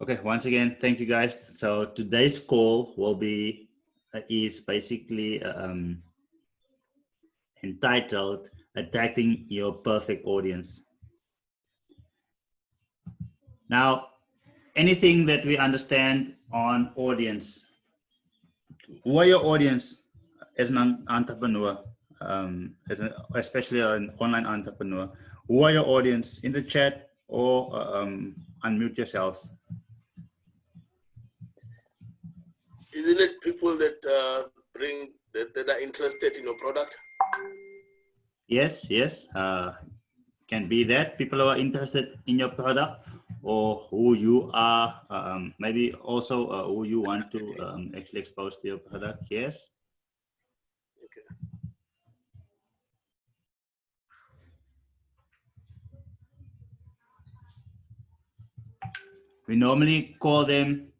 Okay, once again, thank you guys. So today's call will be is basically entitled "Attacking Your Perfect Audience." Now, anything that we understand on audience, who are your audience as an entrepreneur, especially an online entrepreneur? Who are your audience in the chat or unmute yourselves? Isn't it people that that are interested in your product? Yes, can be that people who are interested in your product or who you are, maybe also who you want to actually expose to your product. Yes. Okay. We normally call them,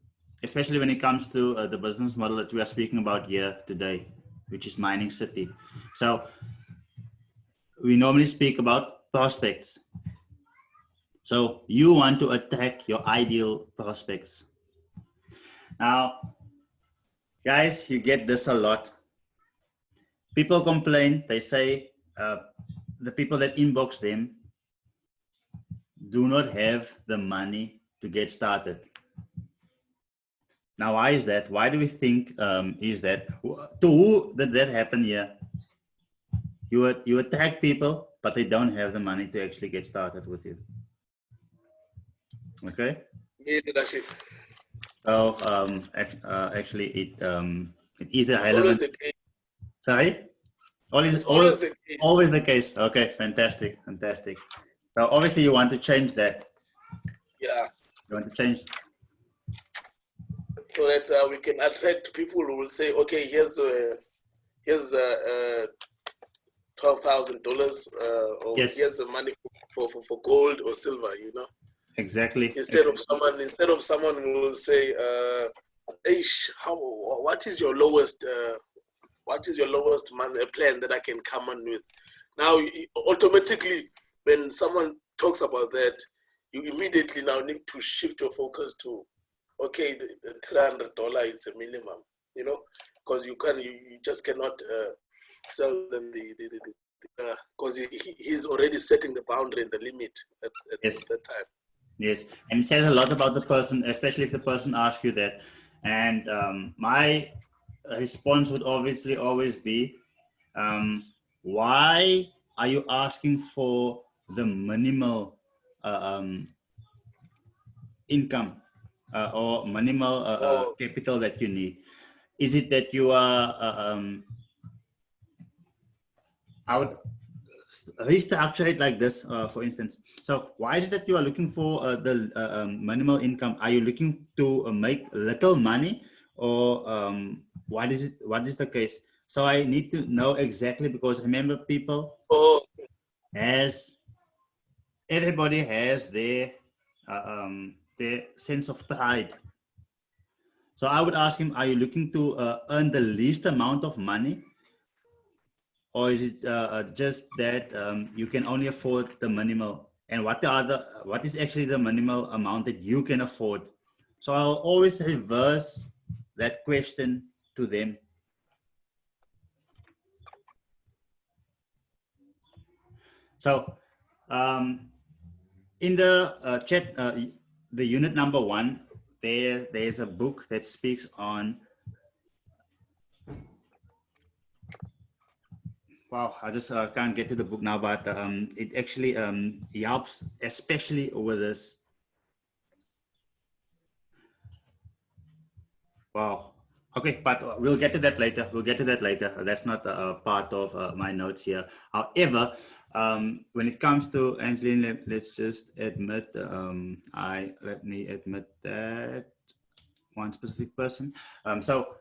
especially when it comes to the business model that we are speaking about here today, which is Mining City. So we normally speak about prospects. So you want to attack your ideal prospects. Now, guys, you get this a lot. People complain, they say the people that inbox them do not have the money to get started. Now, why is that? Why do we think is that? To who did that happen here? You attack people, but they don't have the money to actually get started with you. Okay. Yeah, leadership. So actually, it is a relevant. Sorry. Always the case. Okay, fantastic. So obviously you want to change that. Yeah. You want to change. So that we can attract people who will say, okay, here's $12,000, or yes. here's the money for gold or silver, you know. Exactly. Instead of someone who will say, what is your lowest money plan that I can come on with? Now, automatically, when someone talks about that, you immediately now need to shift your focus to, okay, the $300 is a minimum, you know, because you just cannot sell them because he's already setting the boundary and the limit at that time. Yes, and it says a lot about the person, especially if the person asks you that. And my response would obviously always be, why are you asking for the minimal income or minimal capital that you need? Is it that you are I would restructure it like this, for instance. So why is it that you are looking for the minimal income? Are you looking to make little money, or what is the case? So I need to know exactly, because remember, people, everybody has their sense of pride. So I would ask him, are you looking to earn the least amount of money? Or is it just that you can only afford the minimal? And what is actually the minimal amount that you can afford? So I'll always reverse that question to them. So in the chat, the unit number 1, there's a book that speaks on. Wow, I just can't get to the book now, but it actually helps, especially with this. Wow. Okay, but we'll get to that later. That's not a part of my notes here. However, when it comes to Angeline, let's just admit, let me admit that one specific person. So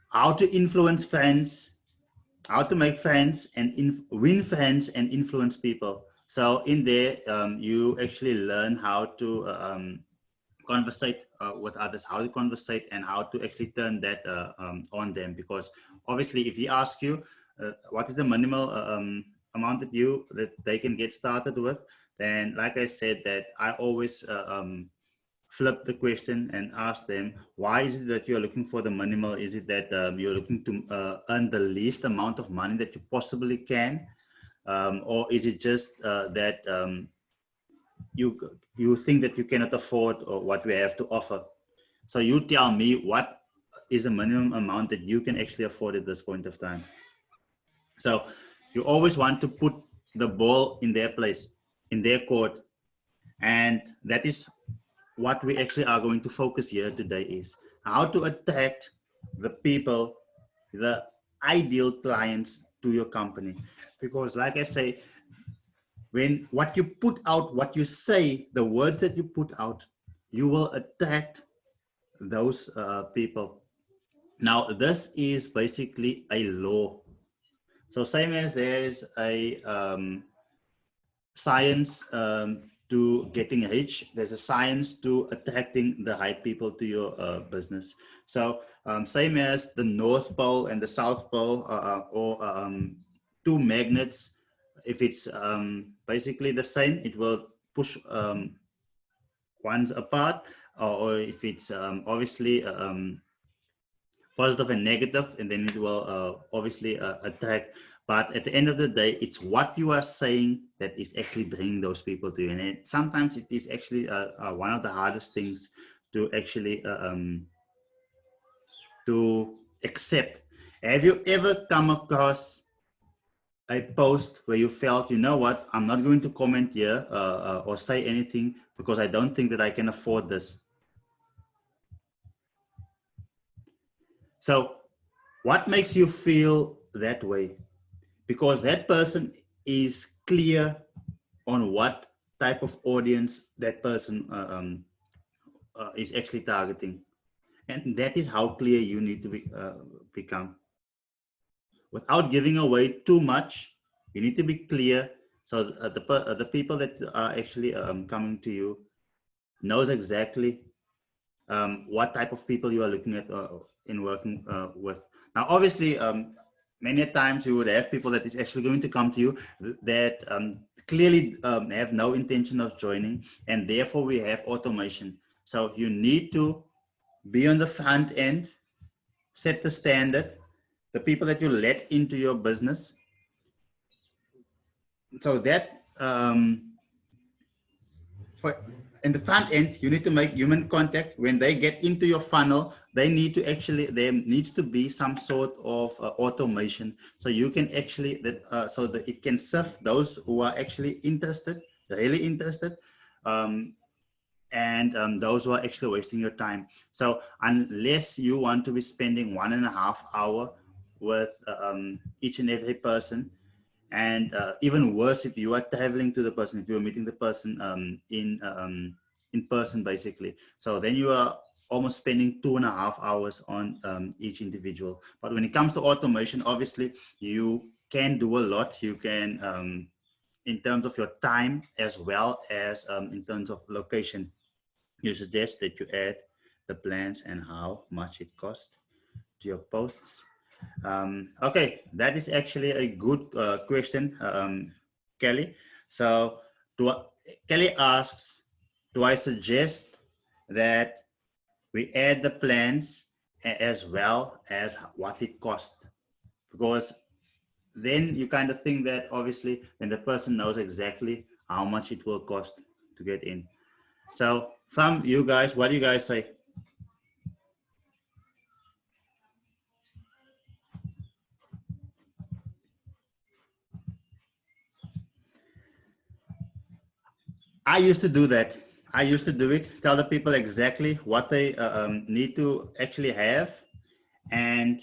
how to influence fans, how to make fans and win fans and influence people. So in there, you actually learn how to conversate with others, how to conversate, and how to actually turn that on them. Because obviously, if he asks you what is the minimal amount that they can get started with, then like I said, that I always flip the question and ask them, why is it that you're looking for the minimal? Is it that you're looking to earn the least amount of money that you possibly can? Or is it just that you think that you cannot afford or what we have to offer? So you tell me, what is the minimum amount that you can actually afford at this point of time? So you always want to put the ball in their place, in their court. And that is what we actually are going to focus here today, is how to attract the people, the ideal clients to your company. Because like I say, when what you put out, what you say, the words that you put out, you will attract those people. Now, this is basically a law. So same as there's a science to getting rich, there's a science to attracting the right people to your business. So same as the North Pole and the South Pole, or two magnets, if it's basically the same, it will push ones apart, or if it's obviously positive and negative, and then it will obviously attract. But at the end of the day, it's what you are saying that is actually bringing those people to you. And sometimes it is actually one of the hardest things to actually to accept. Have you ever come across a post where you felt, you know what, I'm not going to comment here or say anything because I don't think that I can afford this? So what makes you feel that way? Because that person is clear on what type of audience that person is actually targeting. And that is how clear you need to become. Without giving away too much, you need to be clear, so the people that are actually coming to you knows exactly what type of people you are looking at in working with. Now, obviously, many times you would have people that is actually going to come to you that clearly have no intention of joining, and therefore we have automation. So you need to be on the front end, set the standard, the people that you let into your business, so that for in the front end, you need to make human contact. When they get into your funnel, they need to actually, there needs to be some sort of automation, so you can actually so that it can serve those who are actually interested, really interested, and those who are actually wasting your time. So unless you want to be spending 1.5 hours with each and every person, and even worse, if you are traveling to the person, if you're meeting the person in person, basically, so then you are almost spending 2.5 hours on each individual. But when it comes to automation, obviously you can do a lot. You can in terms of your time, as well as in terms of location. You suggest that you add the plans and how much it costs to your posts. Okay, that is actually a good question, Kelly. So Kelly asks, do I suggest that we add the plans as well as what it costs? Because then you kind of think that obviously when the person knows exactly how much it will cost to get in. So from you guys, what do you guys say? I used to do that. I used to do it, tell the people exactly what they need to actually have and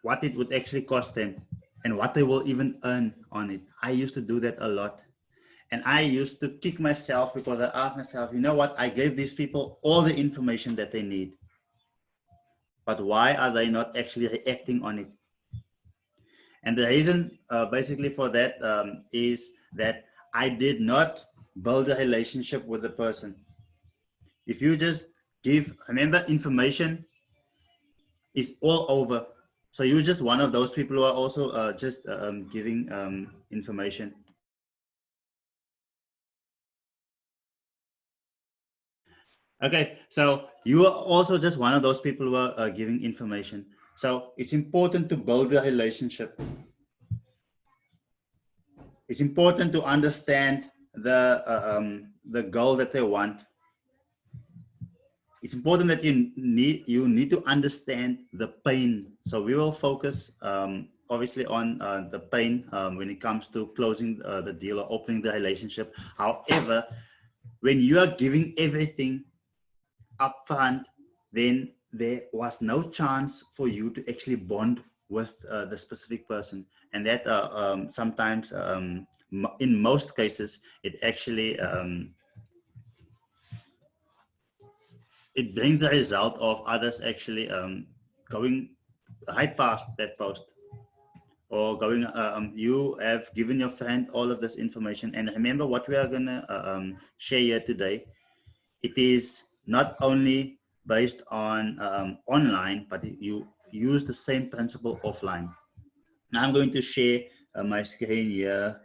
what it would actually cost them and what they will even earn on it. I used to do that a lot. And I used to kick myself because I asked myself, you know what? I gave these people all the information that they need. But why are they not actually reacting on it? And the reason basically for that is that I did not build a relationship with the person. If you just give, remember, information is all over. So you're just one of those people who are also just giving information. Okay, so you are also just one of those people who are giving information. So it's important to build a relationship. It's important to understand the goal that they want. It's important that you need to understand the pain. So we will focus obviously on the pain when it comes to closing the deal or opening the relationship. However, when you are giving everything upfront, then there was no chance for you to actually bond with the specific person, and that sometimes, in most cases, it actually it brings the result of others actually going right past that post, or going you have given your friend all of this information. And remember what we are going to share here today. It is not only based on online, but you use the same principle offline. Now I'm going to share my screen here.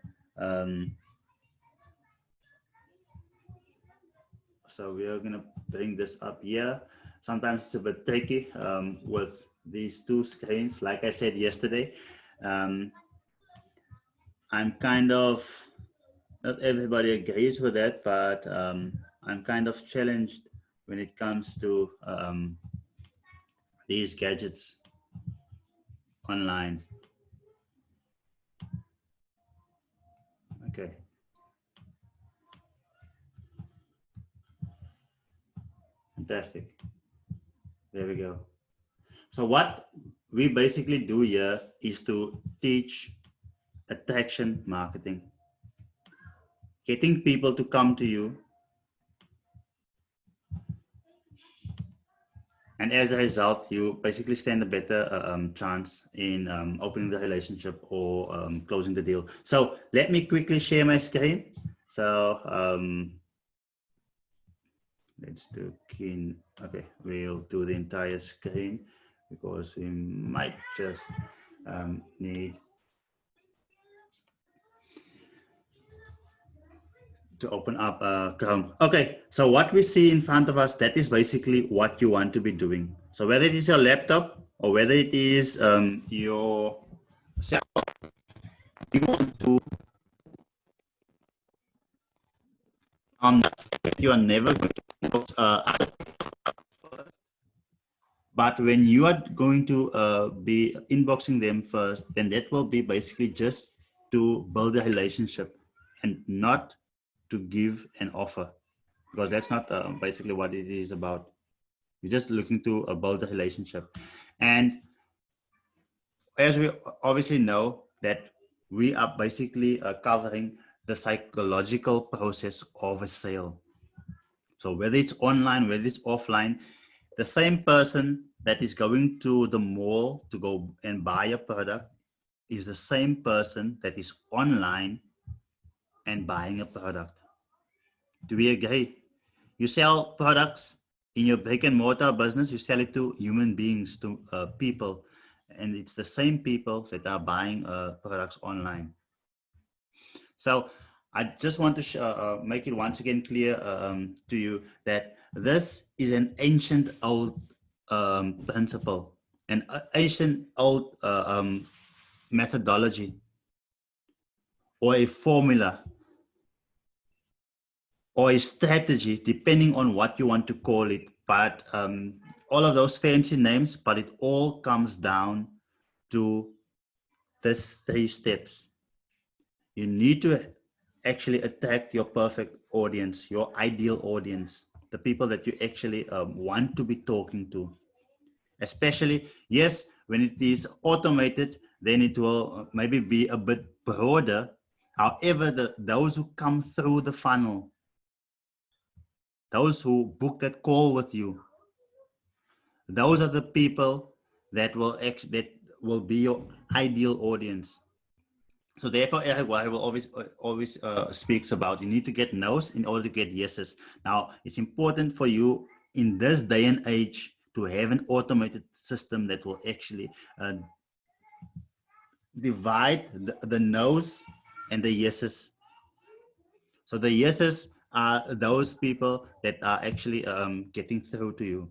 So we are going to bring this up here. Sometimes it's a bit tricky with these two screens. Like I said yesterday, I'm kind of, not everybody agrees with that, but I'm kind of challenged when it comes to these gadgets online. Okay. Fantastic. There we go. So what we basically do here is to teach attraction marketing, getting people to come to you. And as a result, you basically stand a better chance in opening the relationship or closing the deal. So let me quickly share my screen. So let's do keen. Okay, we'll do the entire screen because we might just need to open up Chrome. Okay, so what we see in front of us, that is basically what you want to be doing. So whether it is your laptop or whether it is your cell phone, you want to you are never going to inbox but when you are going to be inboxing them first, then that will be basically just to build a relationship and not to give an offer, because that's not basically what it is about. You're just looking to build a relationship. And as we obviously know that we are basically covering the psychological process of a sale. So whether it's online, whether it's offline, the same person that is going to the mall to go and buy a product is the same person that is online and buying a product. Do we agree? You sell products in your brick and mortar business, you sell it to human beings, to people, and it's the same people that are buying products online. So I just want to make it once again clear to you that this is an ancient old principle, an ancient old methodology, or a formula, or a strategy, depending on what you want to call it. But all of those fancy names, but it all comes down to these 3 steps. You need to actually attack your perfect audience, your ideal audience, the people that you actually want to be talking to. Especially, yes, when it is automated, then it will maybe be a bit broader. However, those who come through the funnel, those who book that call with you, those are the people that will be your ideal audience. So therefore, Eric will always speaks about, you need to get no's in order to get yeses. Now, it's important for you in this day and age to have an automated system that will actually divide the no's and the yeses. So the yeses are those people that are actually getting through to you.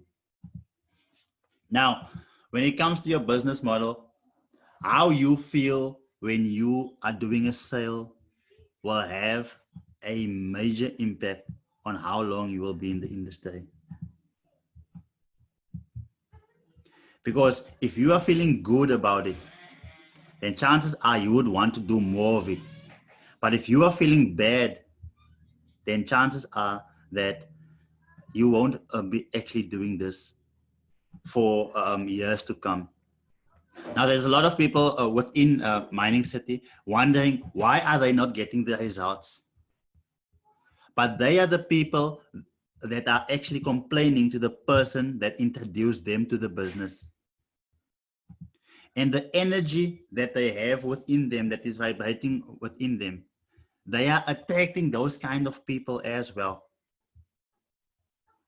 Now, when it comes to your business model, how you feel when you are doing a sale will have a major impact on how long you will be in the industry. Because if you are feeling good about it, then chances are you would want to do more of it. But if you are feeling bad, then chances are that you won't be actually doing this for years to come. Now, there's a lot of people within Mining City wondering why are they not getting the results? But they are the people that are actually complaining to the person that introduced them to the business. And the energy that they have within them, that is vibrating within them, they are attracting those kind of people as well.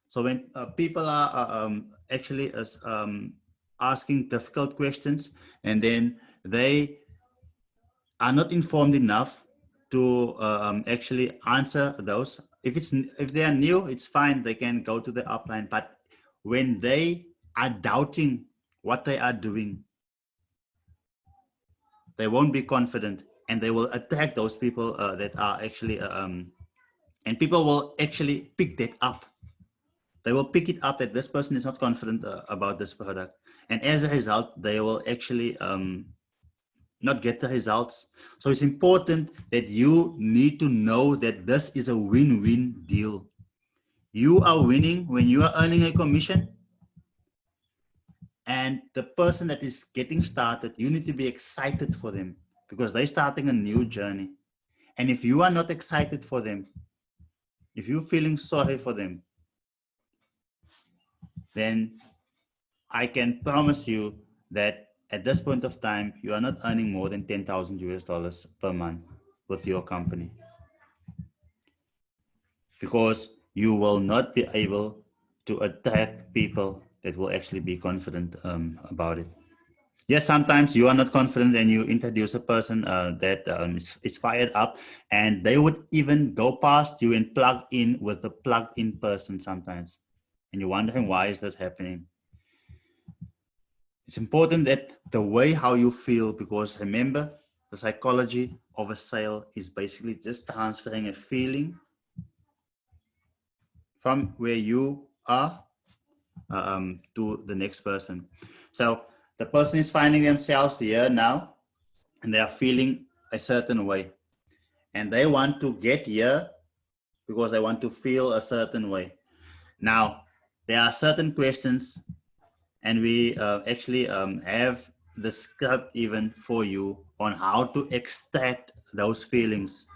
So when people are actually asking difficult questions, and then they are not informed enough to actually answer those. If they are new, it's fine. They can go to the upline. But when they are doubting what they are doing, they won't be confident, and they will attack those people that are actually and people will actually pick that up. They will pick it up that this person is not confident about this product, and as a result, they will actually not get the results. So it's important that you need to know that this is a win-win deal. You are winning when you are earning a commission, and the person that is getting started, you need to be excited for them because they're starting a new journey. And if you are not excited for them, if you're feeling sorry for them, then I can promise you that at this point of time, you are not earning more than 10,000 US dollars per month with your company, because you will not be able to attract people that will actually be confident about it. Yes, sometimes you are not confident and you introduce a person that is fired up, and they would even go past you and plug in with the plugged in person sometimes. And you're wondering, why is this happening? It's important that the way how you feel, because remember, the psychology of a sale is basically just transferring a feeling from where you are to the next person. So the person is finding themselves here now, and they are feeling a certain way, and they want to get here because they want to feel a certain way. Now, there are certain questions, and we actually have the script even for you on how to extract those feelings.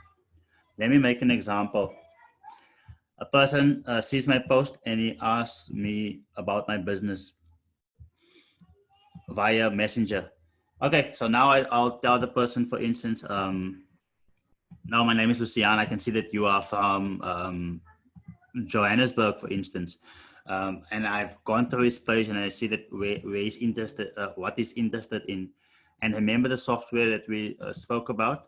Let me make an example. A person sees my post and he asks me about my business via Messenger. Okay, so now I'll tell the person, for instance, now my name is Lucian. I can see that you are from Johannesburg, for instance. And I've gone through his page and I see that where he's interested, what he's interested in. And remember the software that we spoke about?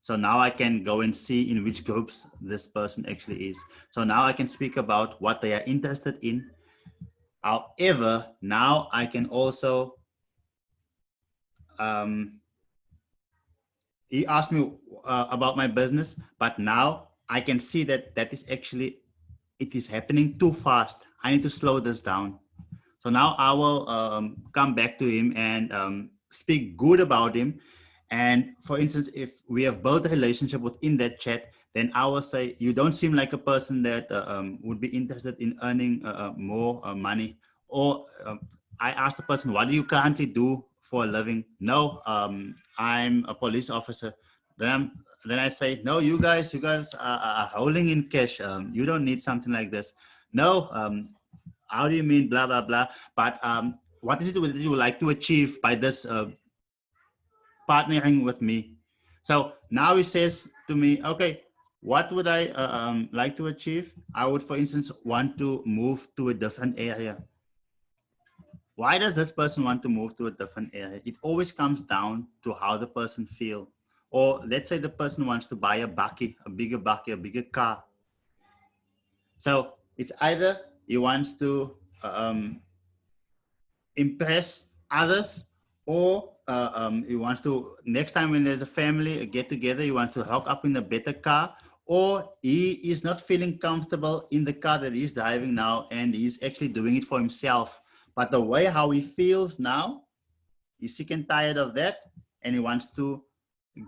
So now I can go and see in which groups this person actually is. So now I can speak about what they are interested in. However, now I can also, he asked me about my business, but now I can see that that is actually, it is happening too fast. I need to slow this down. So now I will come back to him and speak good about him. And for instance, if we have built a relationship within that chat, then I will say, you don't seem like a person that would be interested in earning more money. Or I ask the person, what do you currently do for a living? No, I'm a police officer. Then I say, no, you guys are holding in cash. You don't need something like this. No, how do you mean blah, blah, blah. But what is it that you would like to achieve by this partnering with me? So now he says to me, okay, what would I like to achieve? I would, for instance, want to move to a different area. Why does this person want to move to a different area? It always comes down to how the person feels. Or let's say the person wants to buy a bigger bakkie, a bigger car. So it's either he wants to impress others, or he wants to, next time when there's a family a get together, he wants to hook up in a better car, or he is not feeling comfortable in the car that he's driving now and he's actually doing it for himself. But the way how he feels now, he's sick and tired of that, and he wants to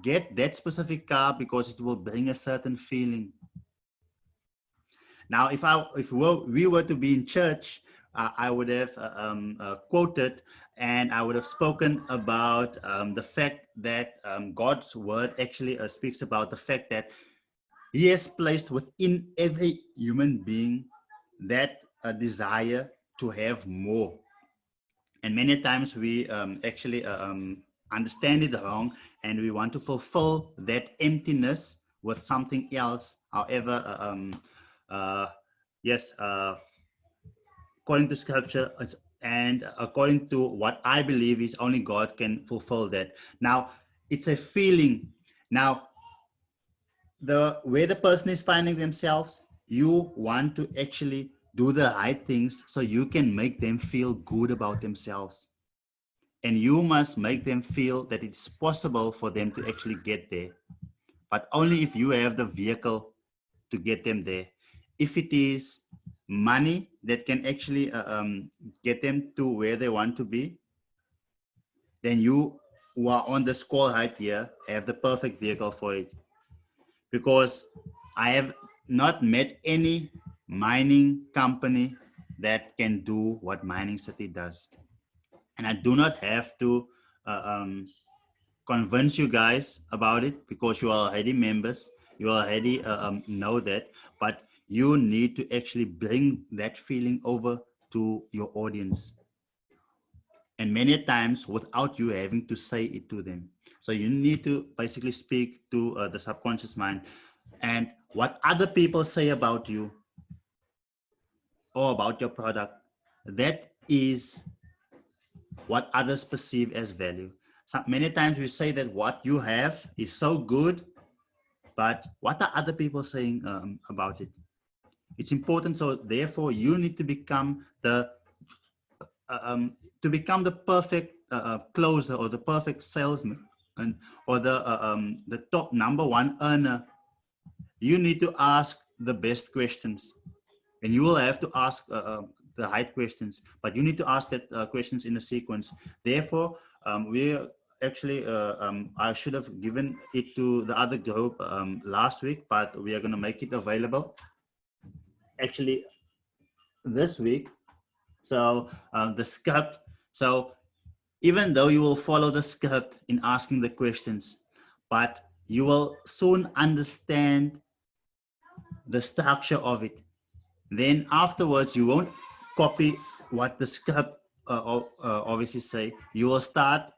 get that specific car because it will bring a certain feeling. Now, if we were to be in church, I would have quoted, and I would have spoken about the fact that God's word actually speaks about the fact that He has placed within every human being that desire to have more. And many times we actually understand it wrong, and we want to fulfill that emptiness with something else. However, yes, according to scripture and according to what I believe is only God can fulfill that. Now, it's a feeling. Now, the way the person is finding themselves, you want to actually do the right things so you can make them feel good about themselves. And you must make them feel that it's possible for them to actually get there. But only if you have the vehicle to get them there. If it is money that can actually get them to where they want to be, then you who are on the score right here have the perfect vehicle for it. Because I have not met any mining company that can do what Mining City does. And I do not have to convince you guys about it, because you are already members. You already know that. But you need to actually bring that feeling over to your audience. And many times without you having to say it to them. So you need to basically speak to the subconscious mind. And what other people say about you or about your product, that is what others perceive as value. So many times we say that what you have is so good, but what are other people saying about it? It's important. So therefore, you need to become the perfect closer, or the perfect salesman, or the top number one earner. You need to ask the best questions, and you will have to ask the right questions, but you need to ask that questions in a sequence. Therefore, we actually, I should have given it to the other group last week, but we are going to make it available actually this week. So the script. So even though you will follow the script in asking the questions, but you will soon understand the structure of it. Then afterwards, you won't copy what the script obviously say. You will start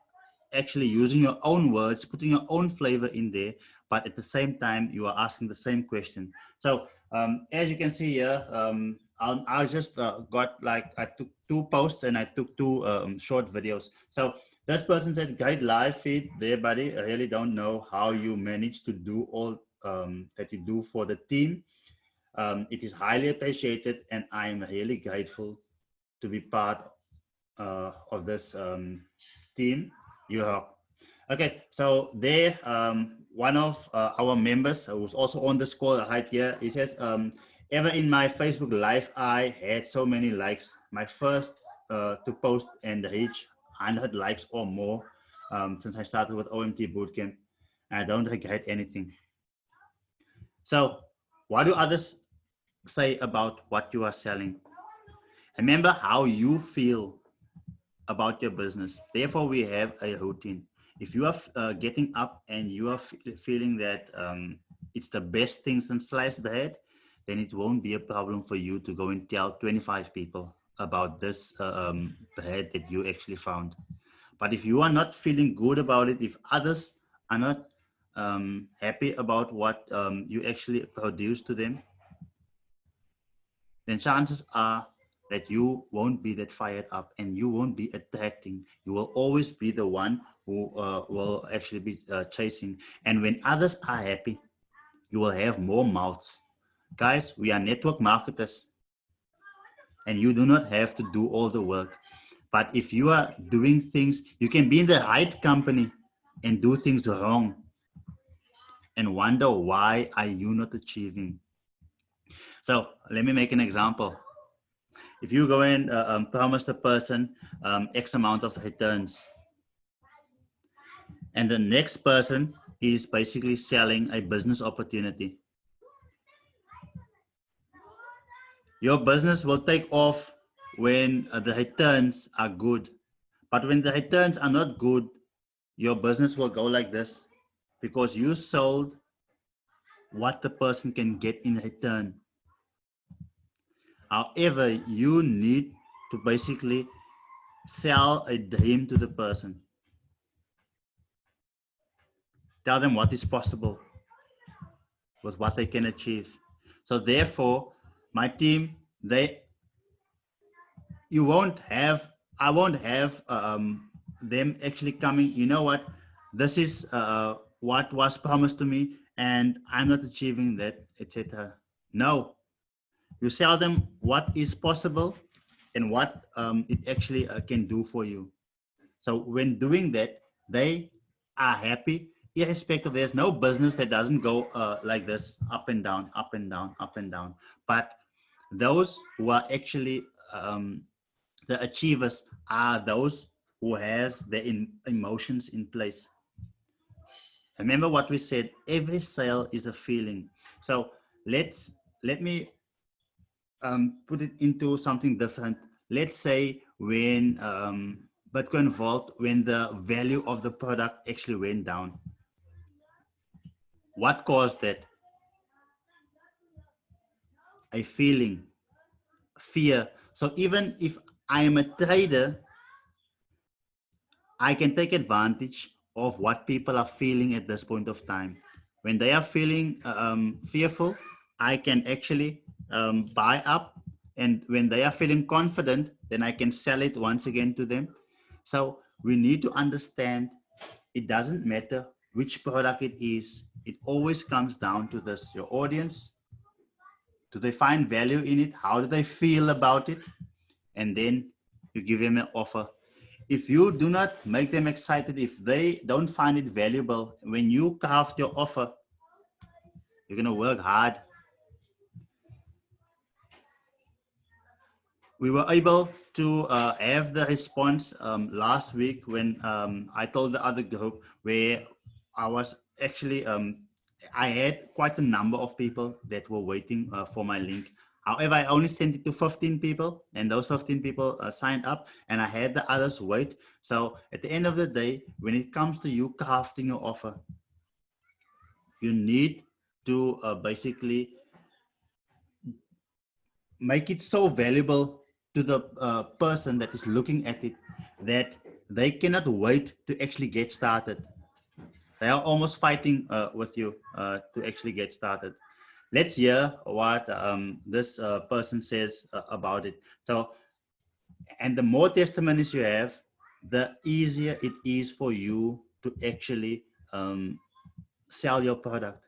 actually using your own words, putting your own flavor in there, but at the same time, you are asking the same question. So as you can see here, I just got like, I took 2 posts and I took 2 short videos. So this person said, great live feed there, buddy. I really don't know how you manage to do all that you do for the team. It is highly appreciated, and I am really grateful to be part of this team. You are okay. So there, one of our members who's also on the score right here, he says, ever in my Facebook live, I had so many likes. My first to post and reach 100 likes or more since I started with OMT Bootcamp. I don't regret anything. So what do others say about what you are selling? Remember how you feel about your business. Therefore, we have a routine. If you are getting up and you are feeling that it's the best thing since sliced bread, then it won't be a problem for you to go and tell 25 people about this bread that you actually found. But if you are not feeling good about it, if others are not happy about what you actually produce to them, then chances are that you won't be that fired up and you won't be attracting. You will always be the one who will actually be chasing. And when others are happy, you will have more mouths. Guys, we are network marketers, and you do not have to do all the work. But if you are doing things, you can be in the right company and do things wrong and wonder why are you not achieving. So let me make an example. If you go and promise the person X amount of returns, and the next person is basically selling a business opportunity, your business will take off when the returns are good. But when the returns are not good, your business will go like this because you sold what the person can get in return. However, you need to basically sell a dream to the person. Tell them what is possible with what they can achieve. So therefore, my team, I won't have them actually coming, you know what, this is what was promised to me and I'm not achieving that, etc. No, you sell them what is possible and what it actually can do for you. So when doing that, they are happy, irrespective. There's no business that doesn't go like this, up and down, up and down, up and down. But those who are actually the achievers are those who has their emotions in place. Remember what we said, every sale is a feeling. So let me put it into something different. Let's say when Bitcoin Vault, when the value of the product actually went down. What caused that? A feeling, fear. So even if I am a trader, I can take advantage of what people are feeling at this point of time. When they are feeling fearful, I can actually buy up. And when they are feeling confident, then I can sell it once again to them. So we need to understand it doesn't matter which product it is. It always comes down to this, your audience. Do they find value in it? How do they feel about it? And then you give them an offer. If you do not make them excited, if they don't find it valuable, when you craft your offer, you're going to work hard. We were able to have the response last week when I told the other group where I was actually, I had quite a number of people that were waiting for my link. However, I only sent it to 15 people and those 15 people signed up and I had the others wait. So at the end of the day, when it comes to you crafting your offer, you need to basically make it so valuable to the person that is looking at it that they cannot wait to actually get started. They are almost fighting with you to actually get started. Let's hear what this person says about it. So, and the more testimonies you have, the easier it is for you to actually sell your product.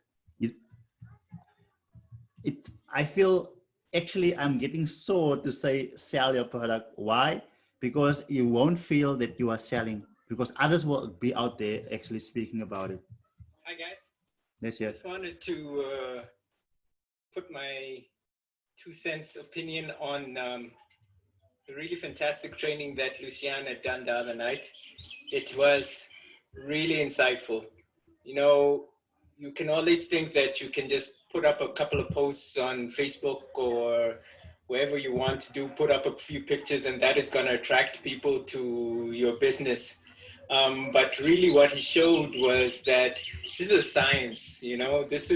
I feel actually I'm getting sore to say sell your product. Why? Because you won't feel that you are selling because others will be out there actually speaking about it. Hi guys. Yes, yes. Just wanted to put my 2 cents opinion on the really fantastic training that Lucian had done the other night. It was really insightful. You know, you can always think that you can just put up a couple of posts on Facebook or wherever you want to do, put up a few pictures and that is going to attract people to your business. But really what he showed was that this is a science, you know, there's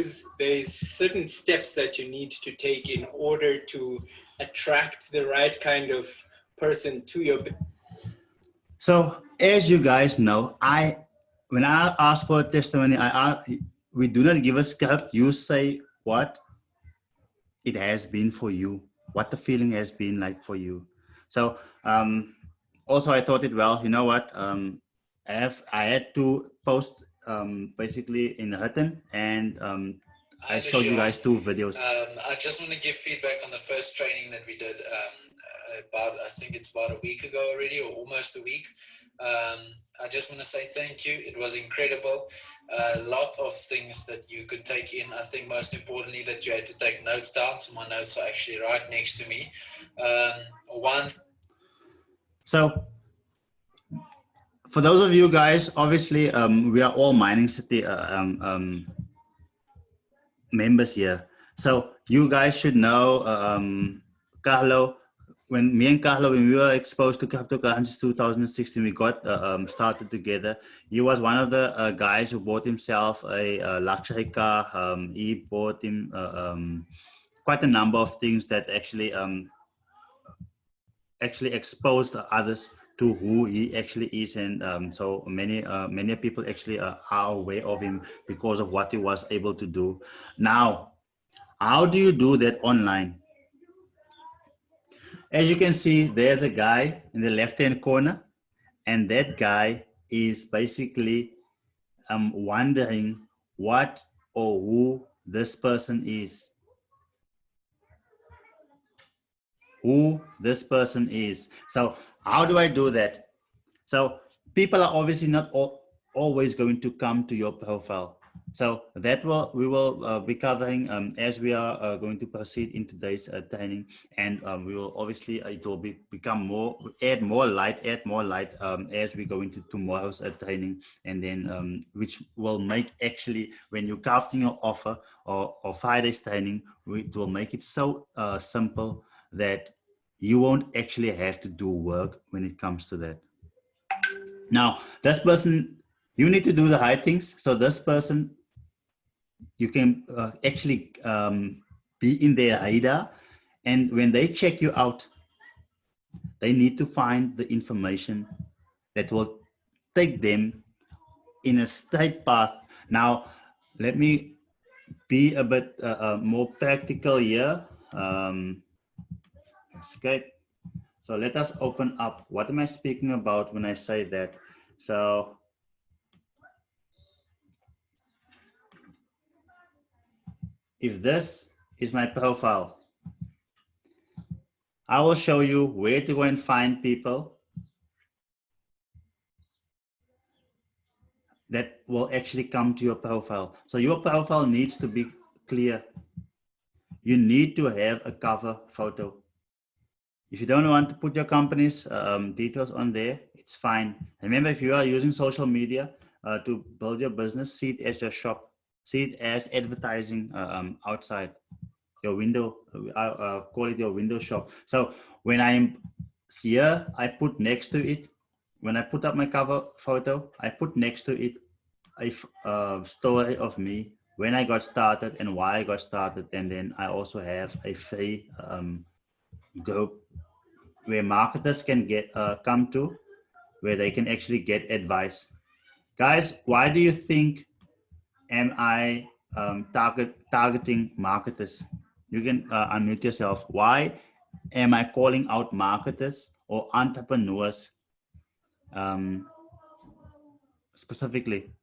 certain steps that you need to take in order to attract the right kind of person to your business. So as you guys know, when I ask for a testimony, we do not give a script. You say what it has been for you, what the feeling has been like for you. So also I thought it, well, you know what, I had to post basically in Hutton, and I showed you guys 2 videos. I just want to give feedback on the first training that we did I think it's about a week ago already, or almost a week. I just want to say thank you. It was incredible. A lot of things that you could take in. I think most importantly that you had to take notes down. So my notes are actually right next to me. So for those of you guys, obviously we are all Mining City members here. So you guys should know Carlo. When me and Carlo, when we were exposed to cryptocurrencies 2016, we got started together. He was one of the guys who bought himself a luxury car. He bought him quite a number of things that actually exposed others to who he actually is, and so many people actually are aware of him because of what he was able to do. Now, how do you do that online? As you can see, there's a guy in the left-hand corner, and that guy is basically wondering what or who this person is. Who this person is. So how do I do that? So people are obviously not always going to come to your profile. So that we will be covering as we are going to proceed in today's training, and we will obviously it will become more, add more light as we go into tomorrow's training, and then which will make actually when you're crafting your offer or Friday's training, it will make it so simple that you won't actually have to do work when it comes to that. Now, this person, you need to do the right things. So this person, you can actually be in their radar. And when they check you out, they need to find the information that will take them in a straight path. Now, let me be a bit more practical here. Okay. So let us open up. What am I speaking about when I say that? So if this is my profile, I will show you where to go and find people that will actually come to your profile. So your profile needs to be clear. You need to have a cover photo. If you don't want to put your company's details on there, it's fine. Remember, if you are using social media to build your business, see it as your shop. See it as advertising outside your window. Call it your window shop. So when I'm here, I put next to it, when I put up my cover photo, I put next to it a story of me, when I got started and why I got started. And then I also have a free group where marketers can get come to, where they can actually get advice. Guys, why do you think am I targeting marketers? You can unmute yourself. Why am I calling out marketers or entrepreneurs specifically,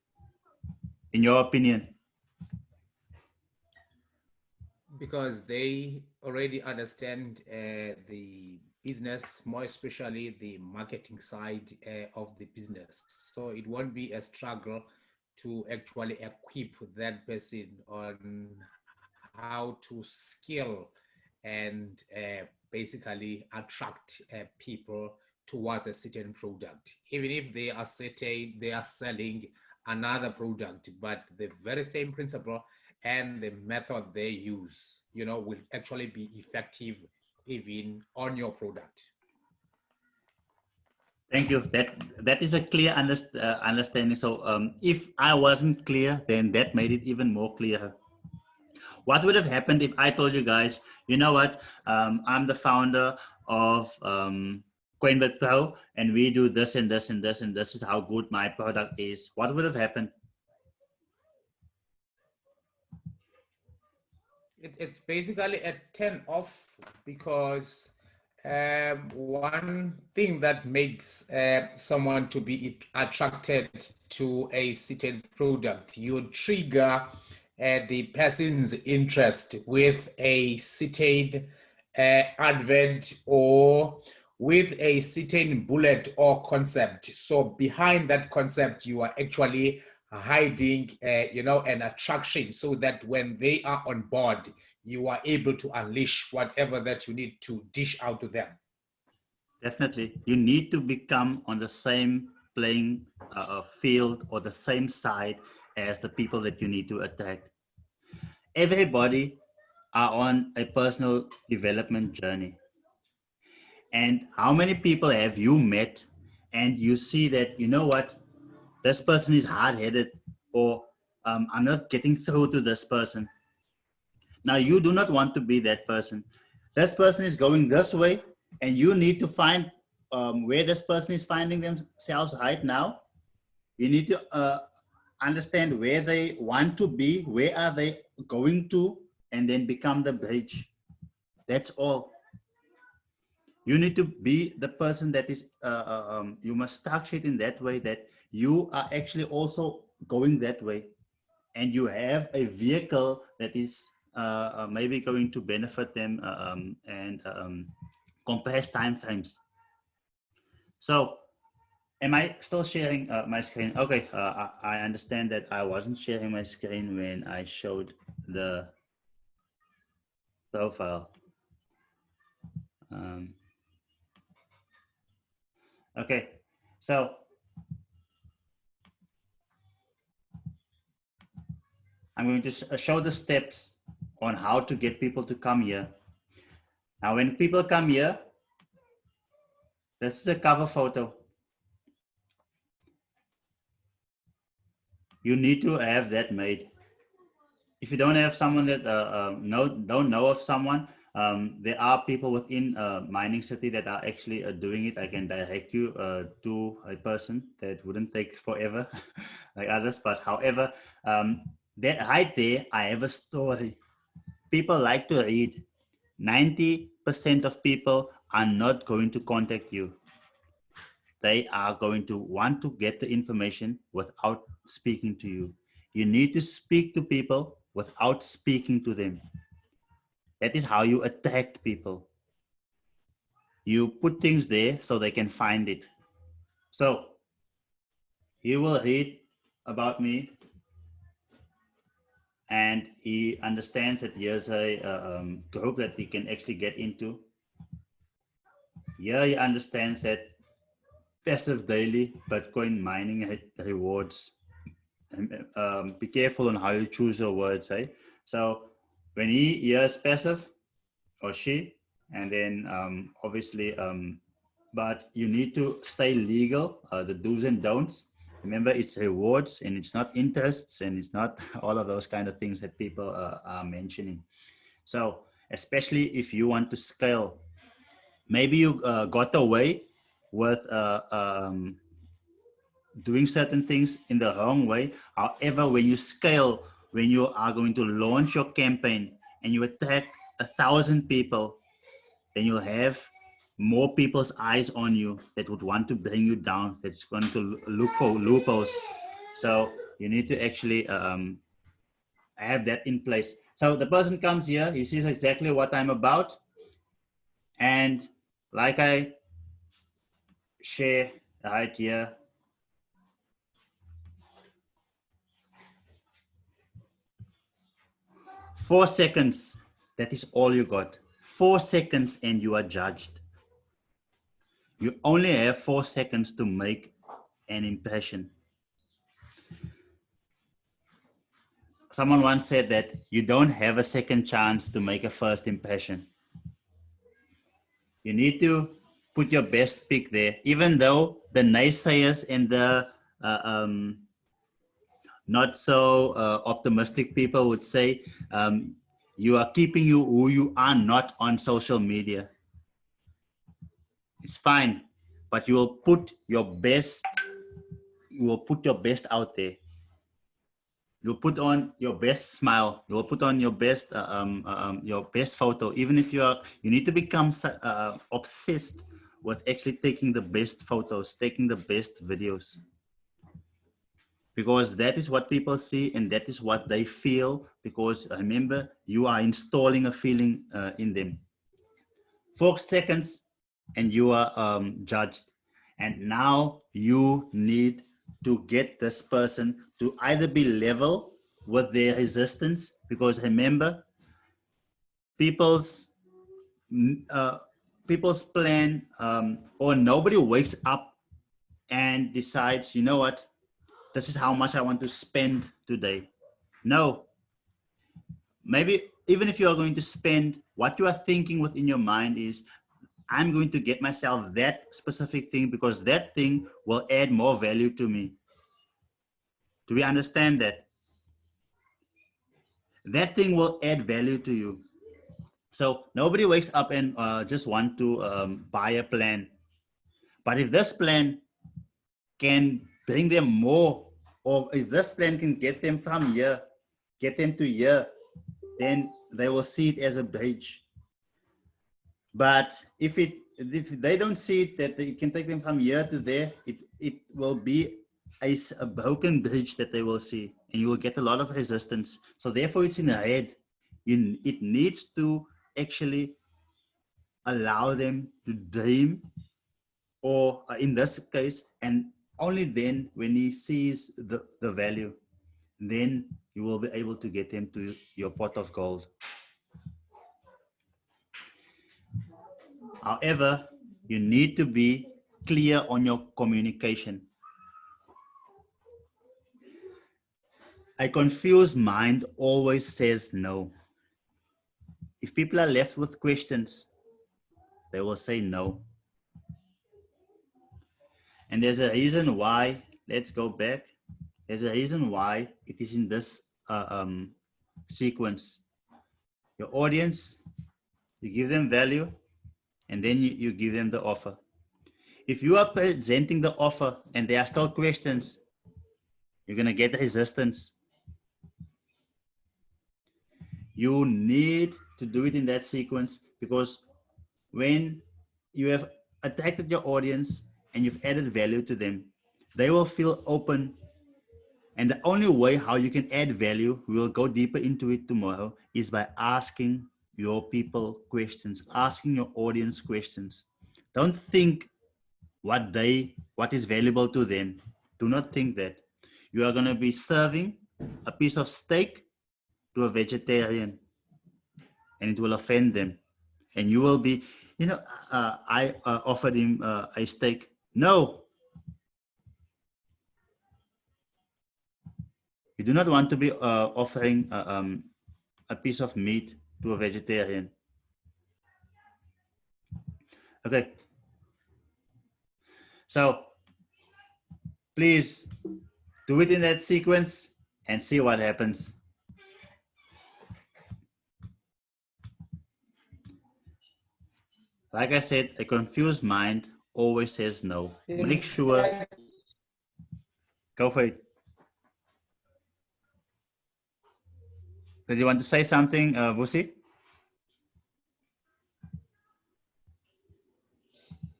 in your opinion? Because they already understand the business, more especially the marketing side of the business. So it won't be a struggle to actually equip that person on how to scale and basically attract people towards a certain product, even if they are selling another product, but the very same principle and the method they use, will actually be effective even on your product. Thank you. That is a clear understanding. So if I wasn't clear, then that made it even more clear. What would have happened if I told you guys, you know what, I'm the founder of Coinbet Pro, and we do this and this and this, and this is how good my product is? What would have happened? It's basically a turn off, because One thing that makes someone to be attracted to a certain product, you trigger the person's interest with a certain advert or with a certain bullet or concept. So behind that concept, you are actually hiding, an attraction, so that when they are on board, you are able to unleash whatever that you need to dish out to them. Definitely. You need to become on the same playing field or the same side as the people that you need to attack. Everybody are on a personal development journey. And how many people have you met and you see that, you know what, this person is hard-headed, or I'm not getting through to this person. Now you do not want to be that person. This person is going this way, and you need to find where this person is finding themselves right now. You need to understand where they want to be, where are they going to, and then become the bridge. That's all. You need to be the person that is, you must structure it in that way that you are actually also going that way, and you have a vehicle that is maybe going to benefit them and compress time frames. So am I still sharing my screen? Okay, I understand that I wasn't sharing my screen when I showed the profile. Okay, so I'm going to show the steps on how to get people to come here. Now, when people come here, this is a cover photo. You need to have that made. If you don't have someone that don't know of someone, there are people within Mining City that are actually doing it. I can direct you to a person that wouldn't take forever like others. But however, that right there, I have a story. People like to read. 90% of people are not going to contact you. They are going to want to get the information without speaking to you. You need to speak to people without speaking to them. That is how you attract people. You put things there so they can find it. So he will read about me, and he understands that here's a group that he can actually get into. Here he understands that passive daily Bitcoin mining rewards. Be careful on how you choose your words, eh? So when he hears passive, or she, and then obviously, but you need to stay legal, the do's and don'ts. Remember, it's rewards and it's not interests, and it's not all of those kind of things that people are mentioning. So especially if you want to scale, maybe you got away with doing certain things in the wrong way. However, when you scale, when you are going to launch your campaign and you attract 1,000 people, then you'll have more people's eyes on you that would want to bring you down, that's going to look for loopholes. So you need to actually have that in place. So the person comes here, he sees exactly what I'm about. And like I share right here, "4 seconds, that is all you got. 4 seconds and you are judged. You only have 4 seconds to make an impression." Someone once said that you don't have a second chance to make a first impression. You need to put your best pick there, even though the naysayers and the not so optimistic people would say you are keeping you who you are not on social media. It's fine, but you will put your best out there. You'll put on your best smile. You'll put on your best photo. Even if you need to become obsessed with actually taking the best photos, taking the best videos, because that is what people see and that is what they feel. Because remember, you are installing a feeling in them. 4 seconds, and you are judged. And now you need to get this person to either be level with their resistance, because remember, people's plan, or nobody wakes up and decides, you know what, this is how much I want to spend today. No, maybe even if you are going to spend, what you are thinking within your mind is, I'm going to get myself that specific thing because that thing will add more value to me. Do we understand that? That thing will add value to you. So nobody wakes up and just want to buy a plan. But if this plan can bring them more, or if this plan can get them from here, get them to here, then they will see it as a bridge. But if they don't see it that it can take them from here to there, it will be a broken bridge that they will see, and you will get a lot of resistance. So therefore, it's in red. It needs to actually allow them to dream, or in this case, and only then when he sees the value, then you will be able to get them to your pot of gold. However, you need to be clear on your communication. A confused mind always says no. If people are left with questions, they will say no. And there's a reason why, let's go back. There's a reason why it is in this sequence. Your audience, you give them value, and then you give them the offer. If you are presenting the offer and there are still questions, you're going to get resistance. You need to do it in that sequence, because when you have attracted your audience and you've added value to them, they will feel open. And the only way how you can add value, we will go deeper into it tomorrow, is by asking your people questions, asking your audience questions. Don't think what is valuable to them. Do not think that. You are going to be serving a piece of steak to a vegetarian, and it will offend them. And you will be, I offered him a steak. No. You do not want to be offering a piece of meat to a vegetarian. Okay. So please do it in that sequence and see what happens. Like I said, a confused mind always says no. Make sure. Go for it. Did you want to say something, Vusi?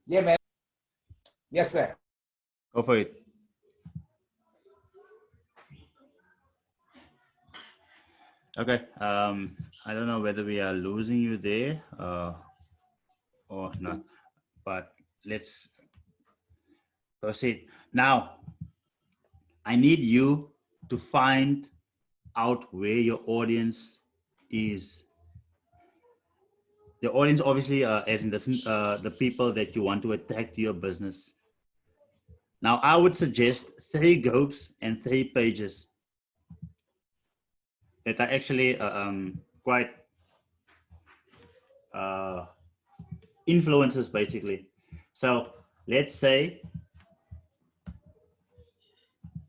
Yeah, man. Yes, sir. Go for it. Okay. I don't know whether we are losing you there or not, but let's proceed. Now, I need you to find out where your audience is. The audience, obviously, as in the people that you want to attract to your business. Now, I would suggest 3 groups and 3 pages that are actually quite influencers, basically. So let's say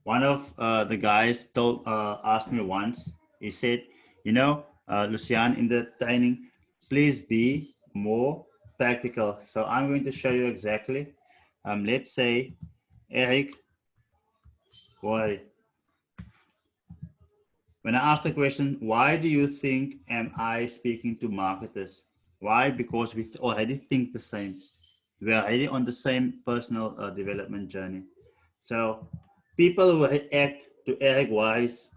one of the guys asked me once, he said, Lucian, in the training, please be more practical. So I'm going to show you exactly. Let's say, Eric, boy, when I ask the question, why do you think am I speaking to marketers? Why? Because we already think the same. We are already on the same personal development journey. So people who react to Eric Wise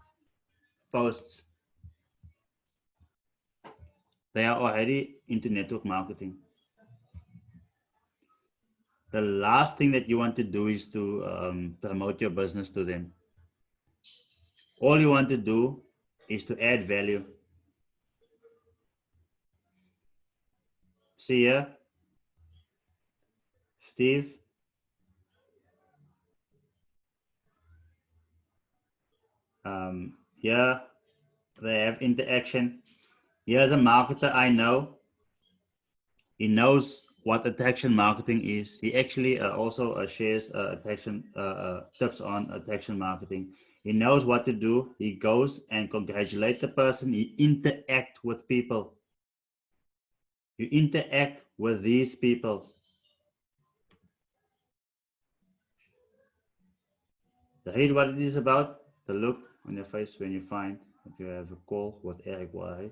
posts, they are already into network marketing. The last thing that you want to do is to promote your business to them. All you want to do is to add value. See here, Steve. Here they have interaction. Here's a marketer I know. He knows what attraction marketing is. He actually also shares attraction tips on attraction marketing. He knows what to do. He goes and congratulates the person. He interacts with people. You interact with these people. Read what it is about. The look on your face when you find that you have a call with Eric Wise.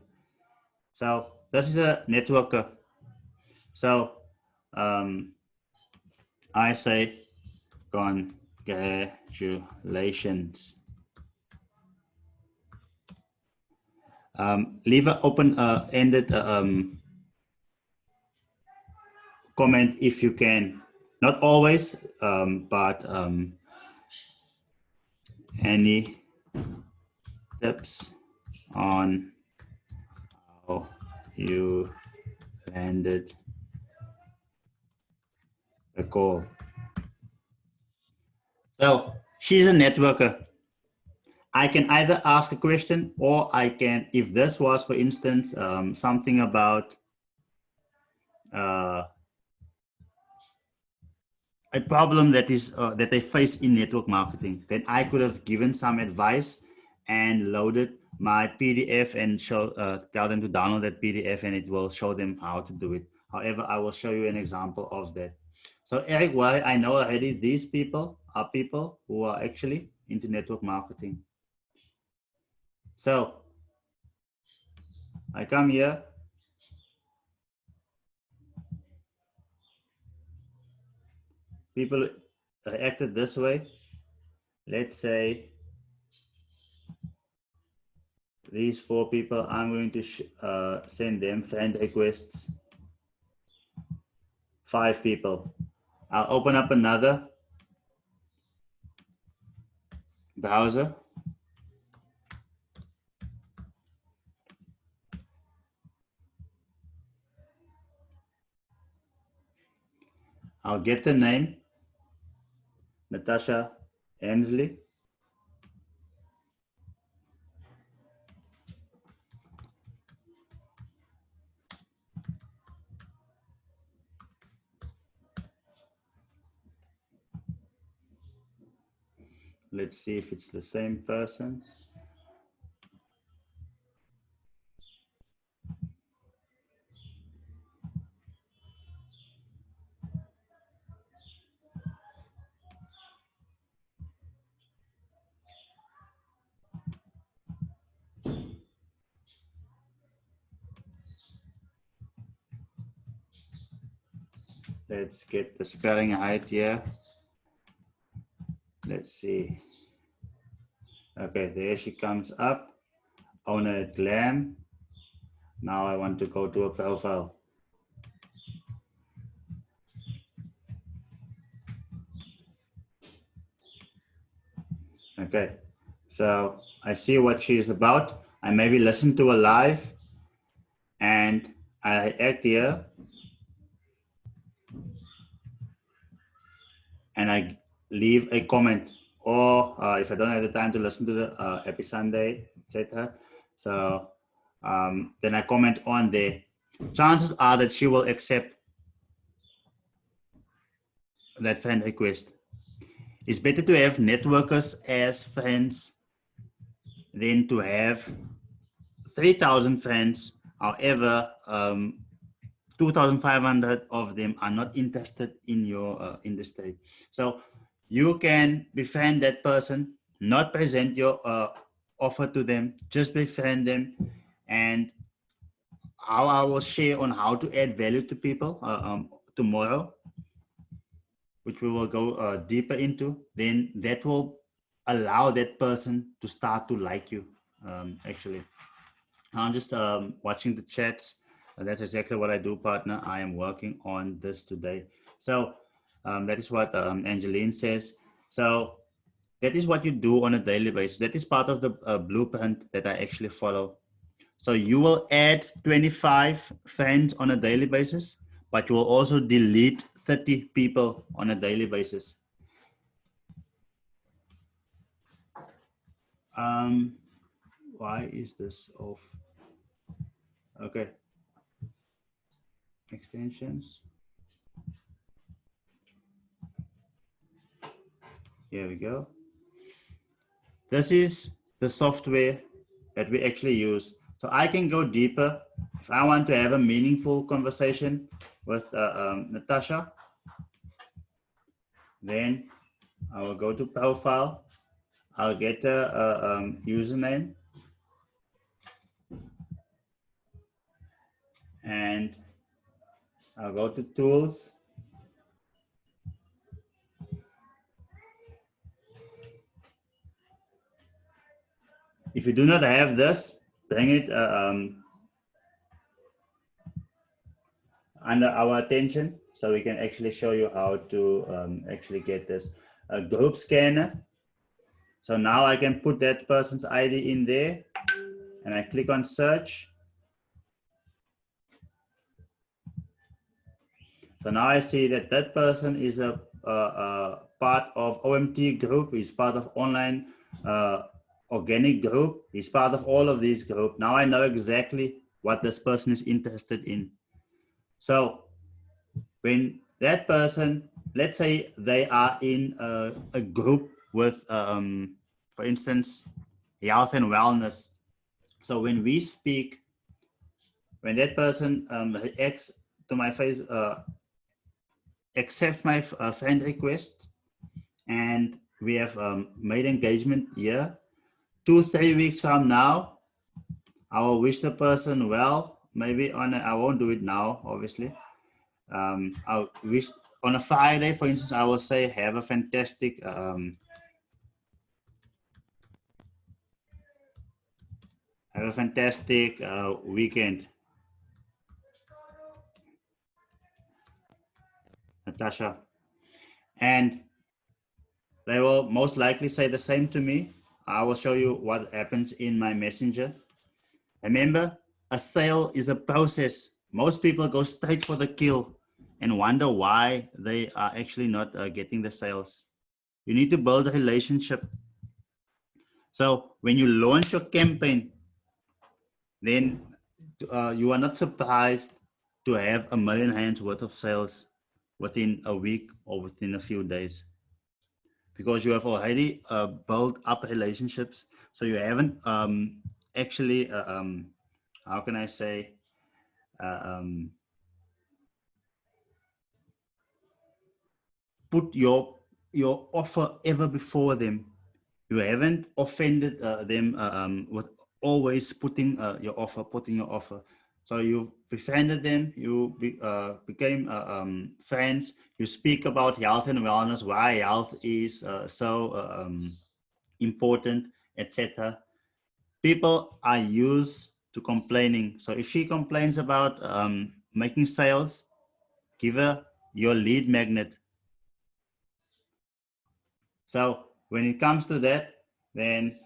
So this is a networker. So I say congratulations. Leave an open-ended comment if you can. Not always, but any tips on how you landed the call? So she's a networker. I can either ask a question, or I can, if this was, for instance, something about a problem that is that they face in network marketing, then I could have given some advice and loaded my PDF and show tell them to download that PDF, and it will show them how to do it. However, I will show you an example of that. So Eric, why I know already these people are people who are actually into network marketing. So I come here. People reacted this way. Let's say these 4 people, I'm going to send them friend requests. 5 people. I'll open up another browser. I'll get the name, Natasha Hensley. Let's see if it's the same person. Let's get the spelling right here. Let's see. Okay, there she comes up. Owner at Glam. Now I want to go to a profile. Okay, so I see what she's about. I maybe listen to a live and I act here. And I leave a comment, or if I don't have the time to listen to the Happy Sunday, etc. So then I comment on there. Chances are that she will accept that friend request. It's better to have networkers as friends than to have 3,000 friends. However, 2,500 of them are not interested in your industry. So you can befriend that person, not present your offer to them, just befriend them, and how I will share on how to add value to people tomorrow, which we will go deeper into, then that will allow that person to start to like you. Actually, I'm just watching the chats. That's exactly what I do, partner. I am working on this today. So that is what Angeline says. So that is what you do on a daily basis. That is part of the blueprint that I actually follow. So you will add 25 friends on a daily basis, but you will also delete 30 people on a daily basis. Why is this off? Okay. Extensions. Here we go. This is the software that we actually use. So I can go deeper. If I want to have a meaningful conversation with Natasha, then I will go to profile. I'll get a username. And I'll go to tools. If you do not have this, bring it under our attention so we can actually show you how to actually get this. A group scanner. So now I can put that person's ID in there and I click on search. So now I see that that person is a part of OMT group, he's part of online organic group, he's part of all of these groups. Now I know exactly what this person is interested in. So when that person, let's say they are in a group with, for instance, health and wellness. So when we speak, when that person reacts to my face, accepts my friend request, and we have made engagement here, 2-3 weeks from now, I will wish the person well. Maybe on I won't do it now, obviously. I'll wish on a Friday, for instance, I will say, have a fantastic weekend, Natasha. And they will most likely say the same to me. I will show you what happens in my messenger. Remember, a sale is a process. Most people go straight for the kill and wonder why they are actually not getting the sales. You need to build a relationship. So when you launch your campaign, then you are not surprised to have R1 million worth of sales within a week or within a few days, because you have already built up relationships. So you haven't actually, how can I say, put your offer ever before them. You haven't offended them with always putting your offer. So you befriended them, you became friends, you speak about health and wellness, why health is so important, etc. People are used to complaining. So if she complains about making sales, give her your lead magnet. So when it comes to that, then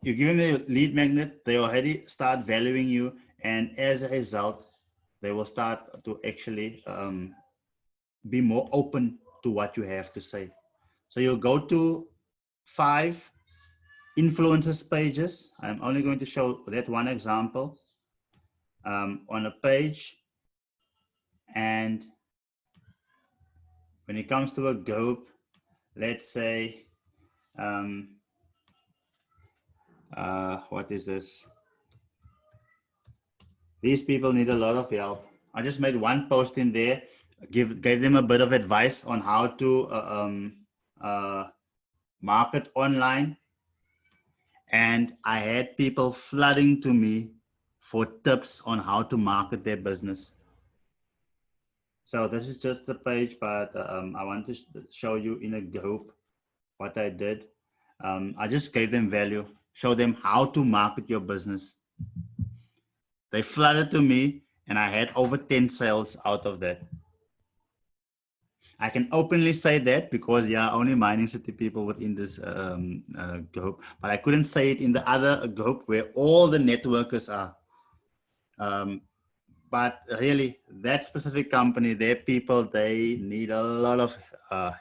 you give them the lead magnet, they already start valuing you, and as a result, they will start to actually be more open to what you have to say. So you'll go to 5 influencers pages. I'm only going to show that one example on a page. And when it comes to a group, let's say, what is this? These people need a lot of help. I just made one post in there, gave them a bit of advice on how to market online. And I had people flooding to me for tips on how to market their business. So this is just the page, but I want to show you in a group what I did. I just gave them value, show them how to market your business. They flooded to me and I had over 10 sales out of that. I can openly say that because only Mining City people within this group, but I couldn't say it in the other group where all the networkers are. But really, that specific company, their people, they need a lot of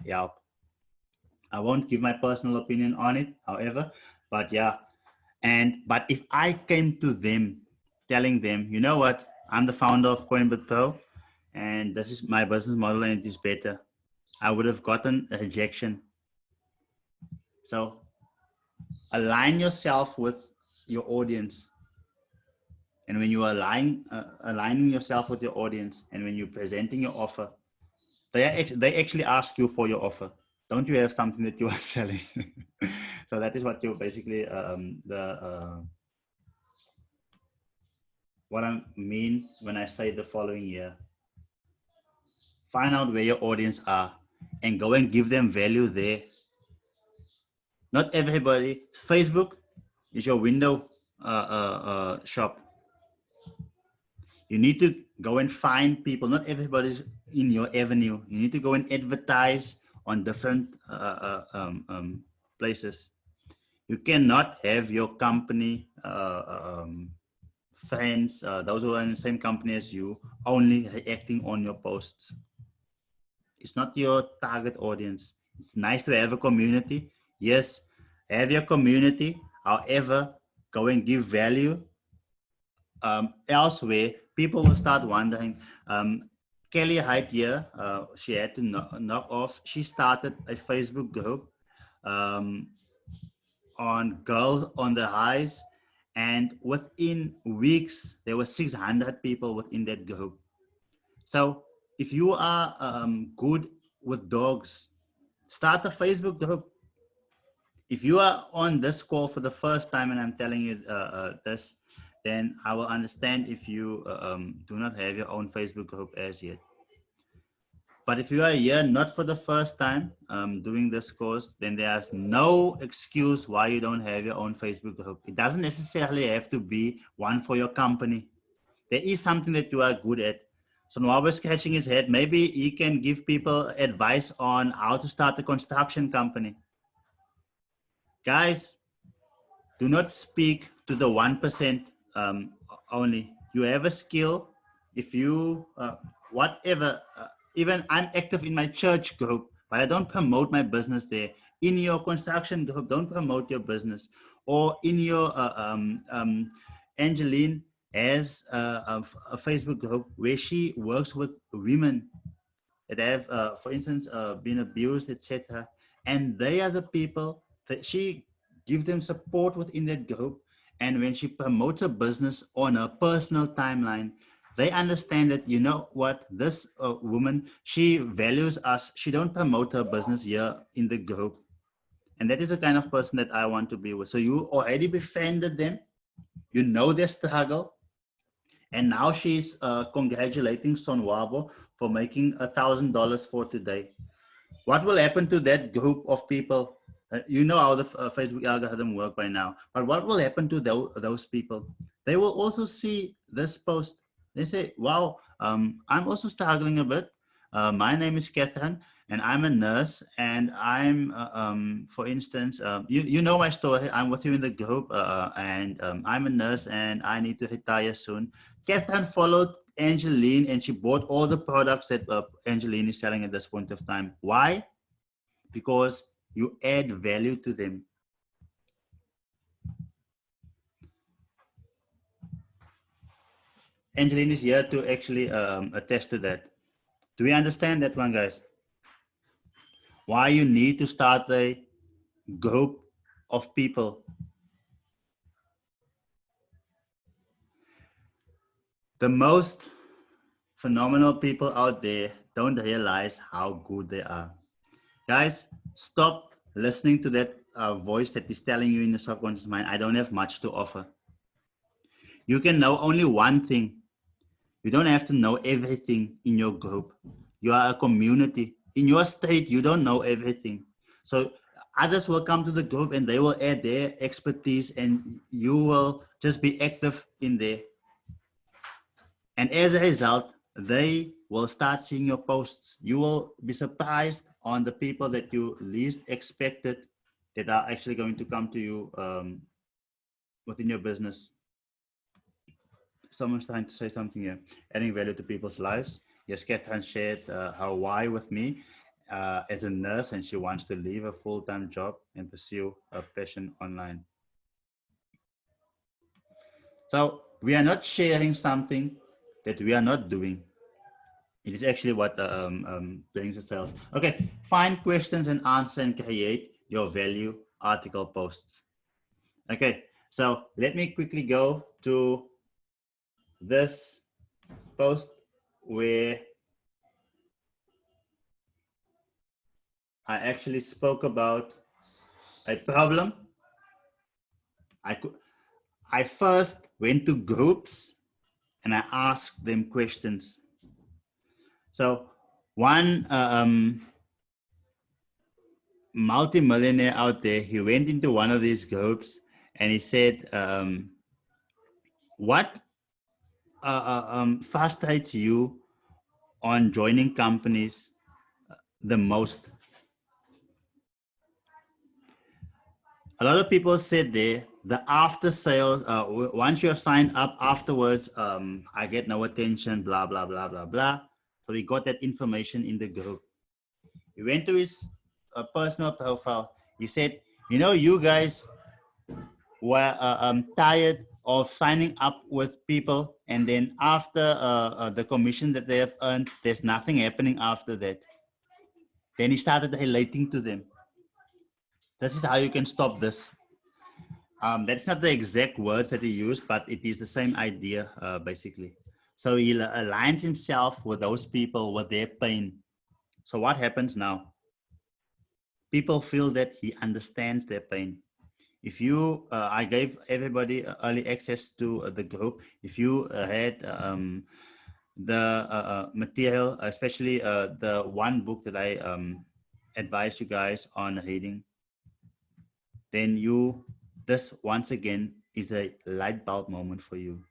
help. I won't give my personal opinion on it, however, but yeah. But if I came to them telling them, you know what, I'm the founder of Coinbit Pro, and this is my business model and it is better, I would have gotten a rejection. So align yourself with your audience. And when you are aligning yourself with your audience and when you're presenting your offer, they actually ask you for your offer. Don't you have something that you are selling? So that is what you basically, what I mean when I say the following year. Find out where your audience are and go and give them value there. Not everybody. Facebook is your window shop. You need to go and find people. Not everybody's in your avenue. You need to go and advertise on different places. You cannot have your company friends, those who are in the same company as you, only reacting on your posts. It's not your target audience. It's nice to have a community. Yes, have your community. However, go and give value elsewhere. People will start wondering. Kelly Height here, she had to knock off. She started a Facebook group on girls on the rise. And within weeks, there were 600 people within that group. So if you are good with dogs, start a Facebook group. If you are on this call for the first time and I'm telling you this, then I will understand if you do not have your own Facebook group as yet. But if you are here not for the first time doing this course, then there's no excuse why you don't have your own Facebook group. It doesn't necessarily have to be one for your company. There is something that you are good at. So Nwaba scratching his head. Maybe he can give people advice on how to start a construction company. Guys, do not speak to the 1% only. You have a skill. If you, whatever, even I'm active in my church group, but I don't promote my business there. In your construction group, don't promote your business. Or in your, Angeline has a Facebook group where she works with women that have, for instance, been abused, etc. And they are the people that she gives them support within that group. And when she promotes a business on a personal timeline, they understand that, you know what, this woman, she values us. She don't promote her business here in the group. And that is the kind of person that I want to be with. So you already befriended them. You know their struggle. And now she's congratulating Sonwabo for making $1,000 for today. What will happen to that group of people? You know how the Facebook algorithm works by now, but what will happen to those people? They will also see this post. They say, wow, I'm also struggling a bit. My name is Catherine and I'm a nurse and I'm, for instance, you know my story. I'm with you in the group and I'm a nurse and I need to retire soon. Catherine followed Angeline and she bought all the products that Angeline is selling at this point of time. Why? Because you add value to them. Angeline is here to actually attest to that. Do we understand that one, guys? Why you need to start a group of people. The most phenomenal people out there don't realize how good they are. Guys, stop listening to that voice that is telling you in the subconscious mind, I don't have much to offer. You can know only one thing. You don't have to know everything in your group. You are a community. In your state, you don't know everything. So others will come to the group and they will add their expertise and you will just be active in there. And as a result, they will start seeing your posts. You will be surprised on the people that you least expected that are actually going to come to you within your business. Someone's trying to say something here. Adding value to people's lives. Yes, Catherine shared her why with me as a nurse, and she wants to leave a full-time job and pursue a passion online. So we are not sharing something that we are not doing. It is actually what brings the sales. Okay, find questions and answer and create your value article posts. Okay, so let me quickly go to this post where I actually spoke about a problem. I first went to groups and I asked them questions. So one multi-millionaire out there, he went into one of these groups and he said, what frustrates you on joining companies the most? A lot of people said there, the after sales, once you have signed up afterwards, I get no attention, blah, blah, blah, blah, blah. So we got that information in the group. He went to his personal profile. He said, you know, you guys were tired of signing up with people. And then after the commission that they have earned, there's nothing happening after that. Then he started relating to them. This is how you can stop this. That's not the exact words that he used, but it is the same idea, basically. So he aligns himself with those people, with their pain. So what happens now? People feel that he understands their pain. If you, I gave everybody early access to the group. If you had the material, especially the one book that I advise you guys on reading, then this once again is a light bulb moment for you.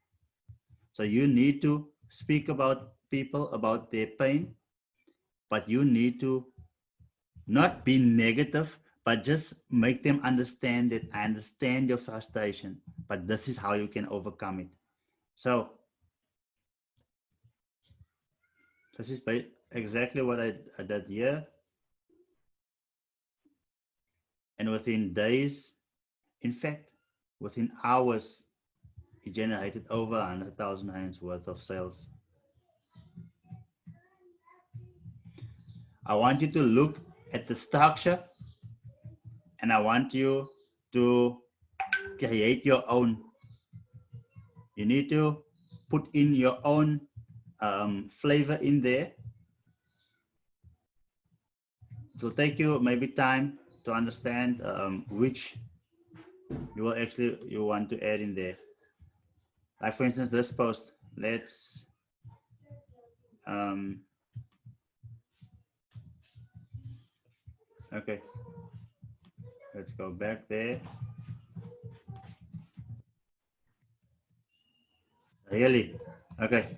So you need to speak about people, about their pain, but you need to not be negative, but just make them understand that I understand your frustration, but this is how you can overcome it. So this is exactly what I did here. And within days, in fact, within hours, he generated over 100,000 rands worth of sales. I want you to look at the structure and I want you to create your own. You need to put in your own flavor in there. It will take you maybe time to understand which you want to add in there. Like for instance, this post, let's okay, let's go back there. Really? Okay.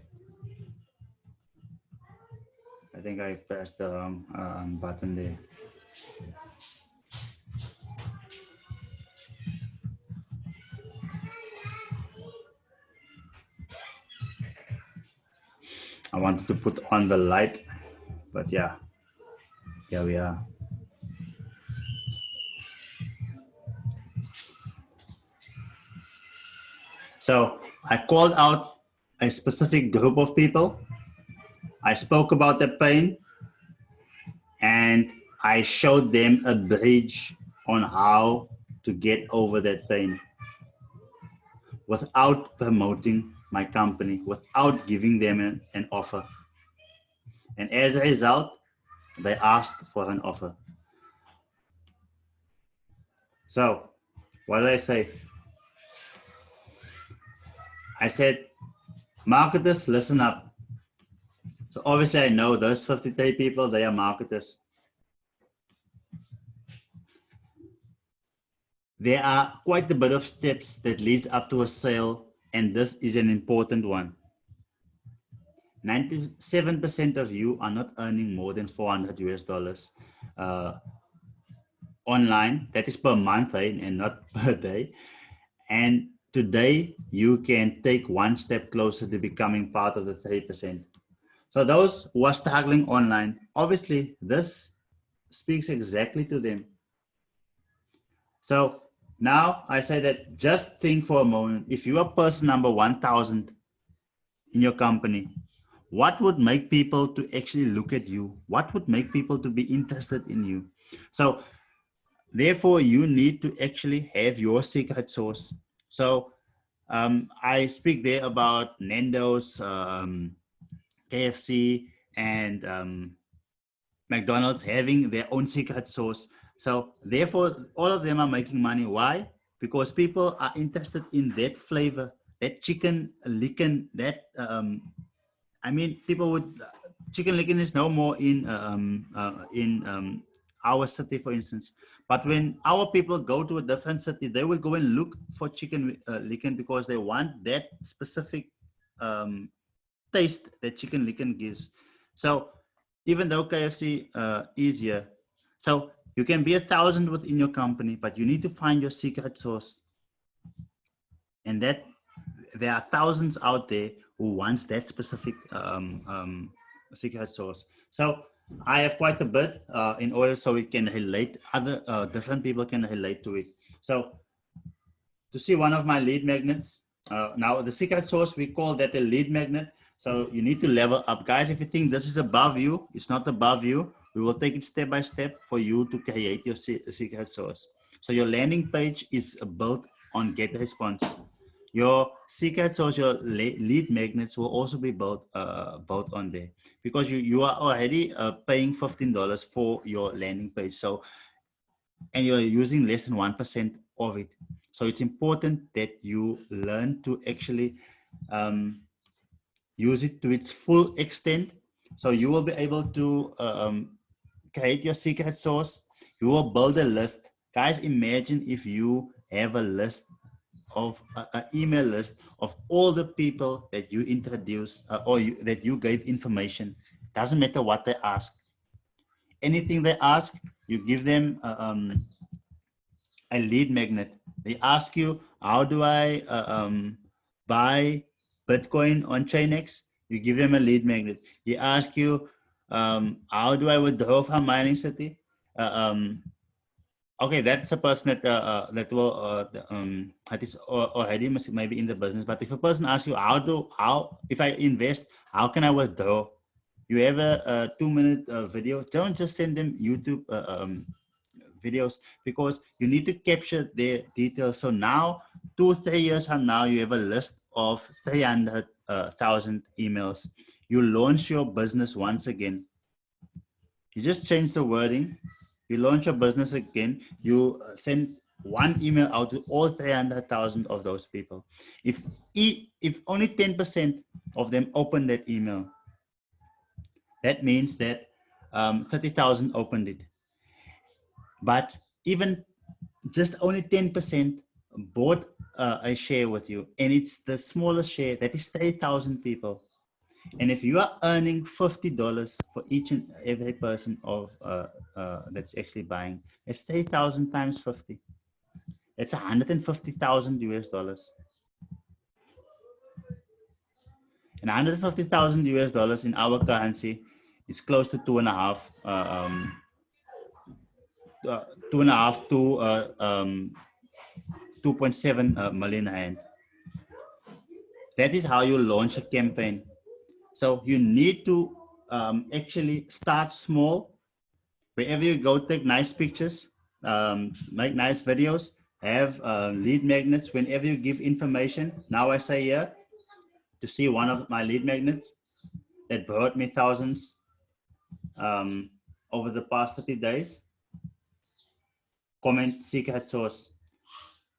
I think I pressed the wrong button there. I wanted to put on the light, but yeah, here we are. So I called out a specific group of people. I spoke about the pain and I showed them a bridge on how to get over that pain without promoting my company, without giving them an offer. And as a result, they asked for an offer. So what did I say? I said, marketers, listen up. So obviously I know those 53 people, they are marketers. There are quite a bit of steps that leads up to a sale, and this is an important one. 97% of you are not earning more than 400 US dollars online. That is per month, right? And not per day. And today you can take one step closer to becoming part of the 3%. So those who are struggling online, obviously this speaks exactly to them. So now I say that just think for a moment, if you are person number 1000 in your company, what would make people to actually look at you? What would make people to be interested in you? So therefore you need to actually have your secret sauce. So I speak there about Nando's, KFC, and McDonald's having their own secret sauce. So therefore, all of them are making money. Why? Because people are interested in that flavor, that chicken licken, that I mean, people would chicken licken is no more in our city, for instance. But when our people go to a different city, they will go and look for chicken licken because they want that specific taste that chicken licken gives. So even though KFC is here, so you can be 1,000 within your company, but you need to find your secret sauce. And that there are thousands out there who wants that specific secret sauce. So I have quite a bit in order so it can relate, other different people can relate to it. So to see one of my lead magnets, now the secret sauce, we call that a lead magnet. So you need to level up. Guys, if you think this is above you, it's not above you. We will take it step by step for you to create your secret sauce. So your landing page is built on GetResponse. Your secret sauce, your lead magnets will also be built on there because you are already paying $15 for your landing page. So, and you're using less than 1% of it. So it's important that you learn to actually use it to its full extent. So you will be able to create your secret sauce. You will build a list. Guys, imagine if you have a list of an email list of all the people that you introduce that you gave information. Doesn't matter what they ask. Anything they ask, you give them a lead magnet. They ask you, how do I buy Bitcoin on Chainx? You give them a lead magnet. He ask you, how do I withdraw from Mining City? Okay, that's a person that will that is already maybe in the business. But if a person asks you, how if I invest, how can I withdraw? You have a 2-minute video. Don't just send them YouTube videos because you need to capture their details. So now, 2-3 years from now, you have a list of 300,000 emails. You launch your business once again. You just change the wording. You launch your business again. You send one email out to all 300,000 of those people. If only 10% of them open that email, that means that 30,000 opened it. But even just only 10% bought a share with you, and it's the smallest share, that is 3,000 people. And if you are earning $50 for each and every person of that's actually buying, it's 3,000 times 50. It's 150,000 US dollars. And 150,000 US dollars in our currency is close to 2.5 to 2.7 million rand. That is how you launch a campaign. So you need to actually start small. Wherever you go, take nice pictures, make nice videos, have lead magnets. Whenever you give information, now I say here, to see one of my lead magnets that brought me thousands over the past 30 days. comment secret source.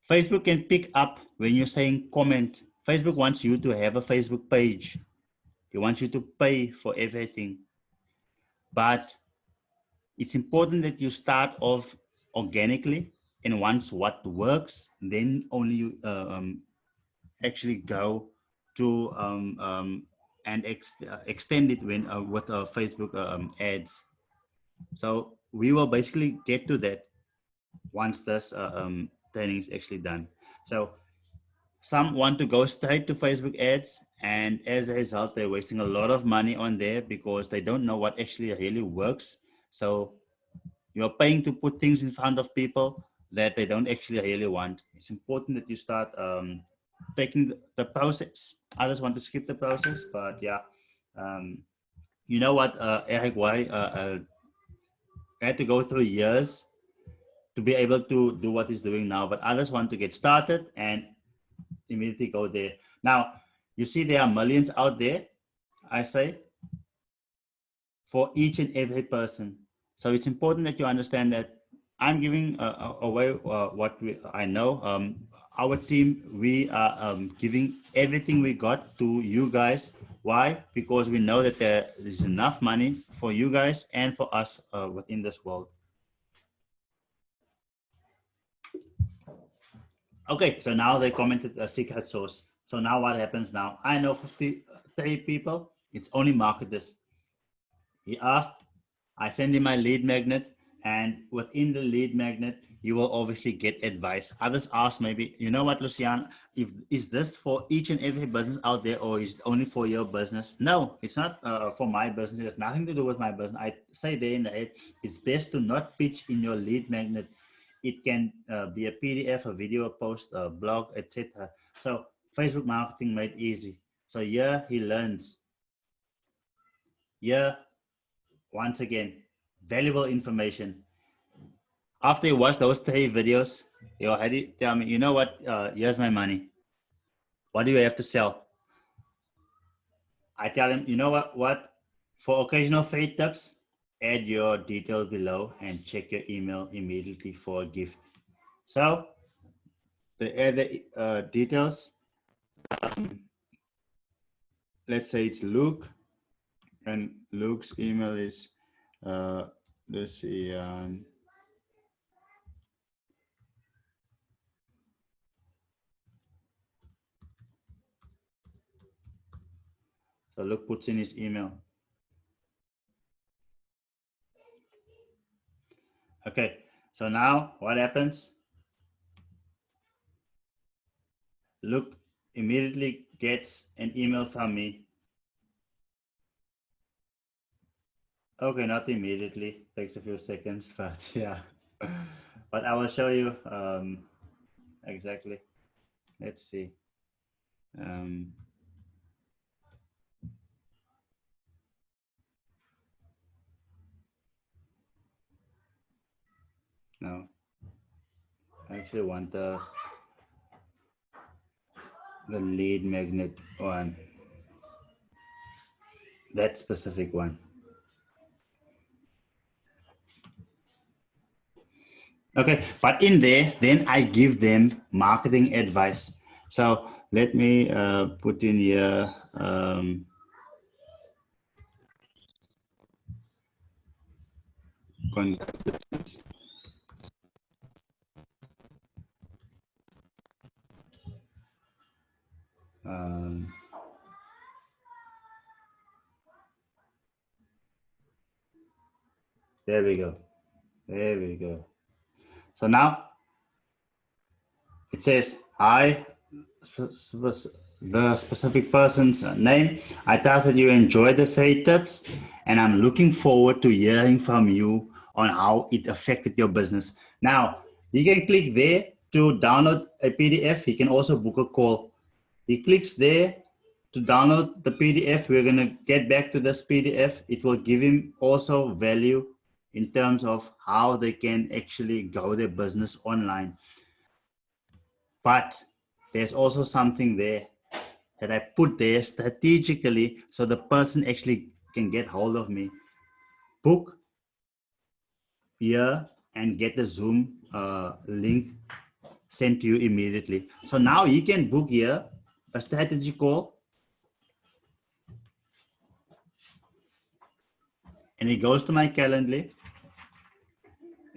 Facebook can pick up when you're saying comment. Facebook wants you to have a Facebook page. They want you to pay for everything. But it's important that you start off organically, and once what works, then only you actually go to and extend it when with Facebook ads. So we will basically get to that once this training is actually done. So some want to go straight to Facebook ads, and as a result, they're wasting a lot of money on there because they don't know what actually really works. So you're paying to put things in front of people that they don't actually really want. It's important that you start taking the process. Others want to skip the process, but yeah. You know what, Eric, why I had to go through years to be able to do what he's doing now, but others want to get started and immediately go there. Now, you see there are millions out there, I say, for each and every person. So it's important that you understand that I'm giving away what I know. Our team, we are giving everything we got to you guys. Why? Because we know that there is enough money for you guys and for us within this world. Okay, so now they commented a secret source. So now what happens now? I know 53 people. It's only marketers. He asked, I send him my lead magnet, and within the lead magnet, you will obviously get advice. Others ask maybe, you know what, Lucian, is this for each and every business out there, or is it only for your business? No, it's not for my business. It has nothing to do with my business. I say there in the head, it's best to not pitch in your lead magnet. It can be a PDF, a video, a post, a blog, etc. So Facebook marketing made easy. So here he learns. Here, once again, valuable information. After you watch those 3 videos, you already tell me, you know what, here's my money. What do you have to sell? I tell him, you know what, for occasional free tips, add your details below and check your email immediately for a gift. So they add the details. Let's say it's Luke, and Luke's email is Lucian. So Luke puts in his email. Okay, so now what happens? Luke immediately gets an email from me. Okay, not immediately, takes a few seconds, but yeah. But I will show you exactly. Let's see. No, I actually want the lead magnet one, that specific one. Okay, but in there, then I give them marketing advice. So let me put in here. Congratulations. There we go. There we go. So now it says, hi, the specific person's name. I trust that you enjoyed the 3 tips, and I'm looking forward to hearing from you on how it affected your business. Now, you can click there to download a PDF. He can also book a call. He clicks there to download the PDF. We're going to get back to this PDF. It will give him also value in terms of how they can actually grow their business online. But there's also something there that I put there strategically so the person actually can get hold of me. Book here and get the Zoom link sent to you immediately. So now you can book here a strategy call, and he goes to my Calendly,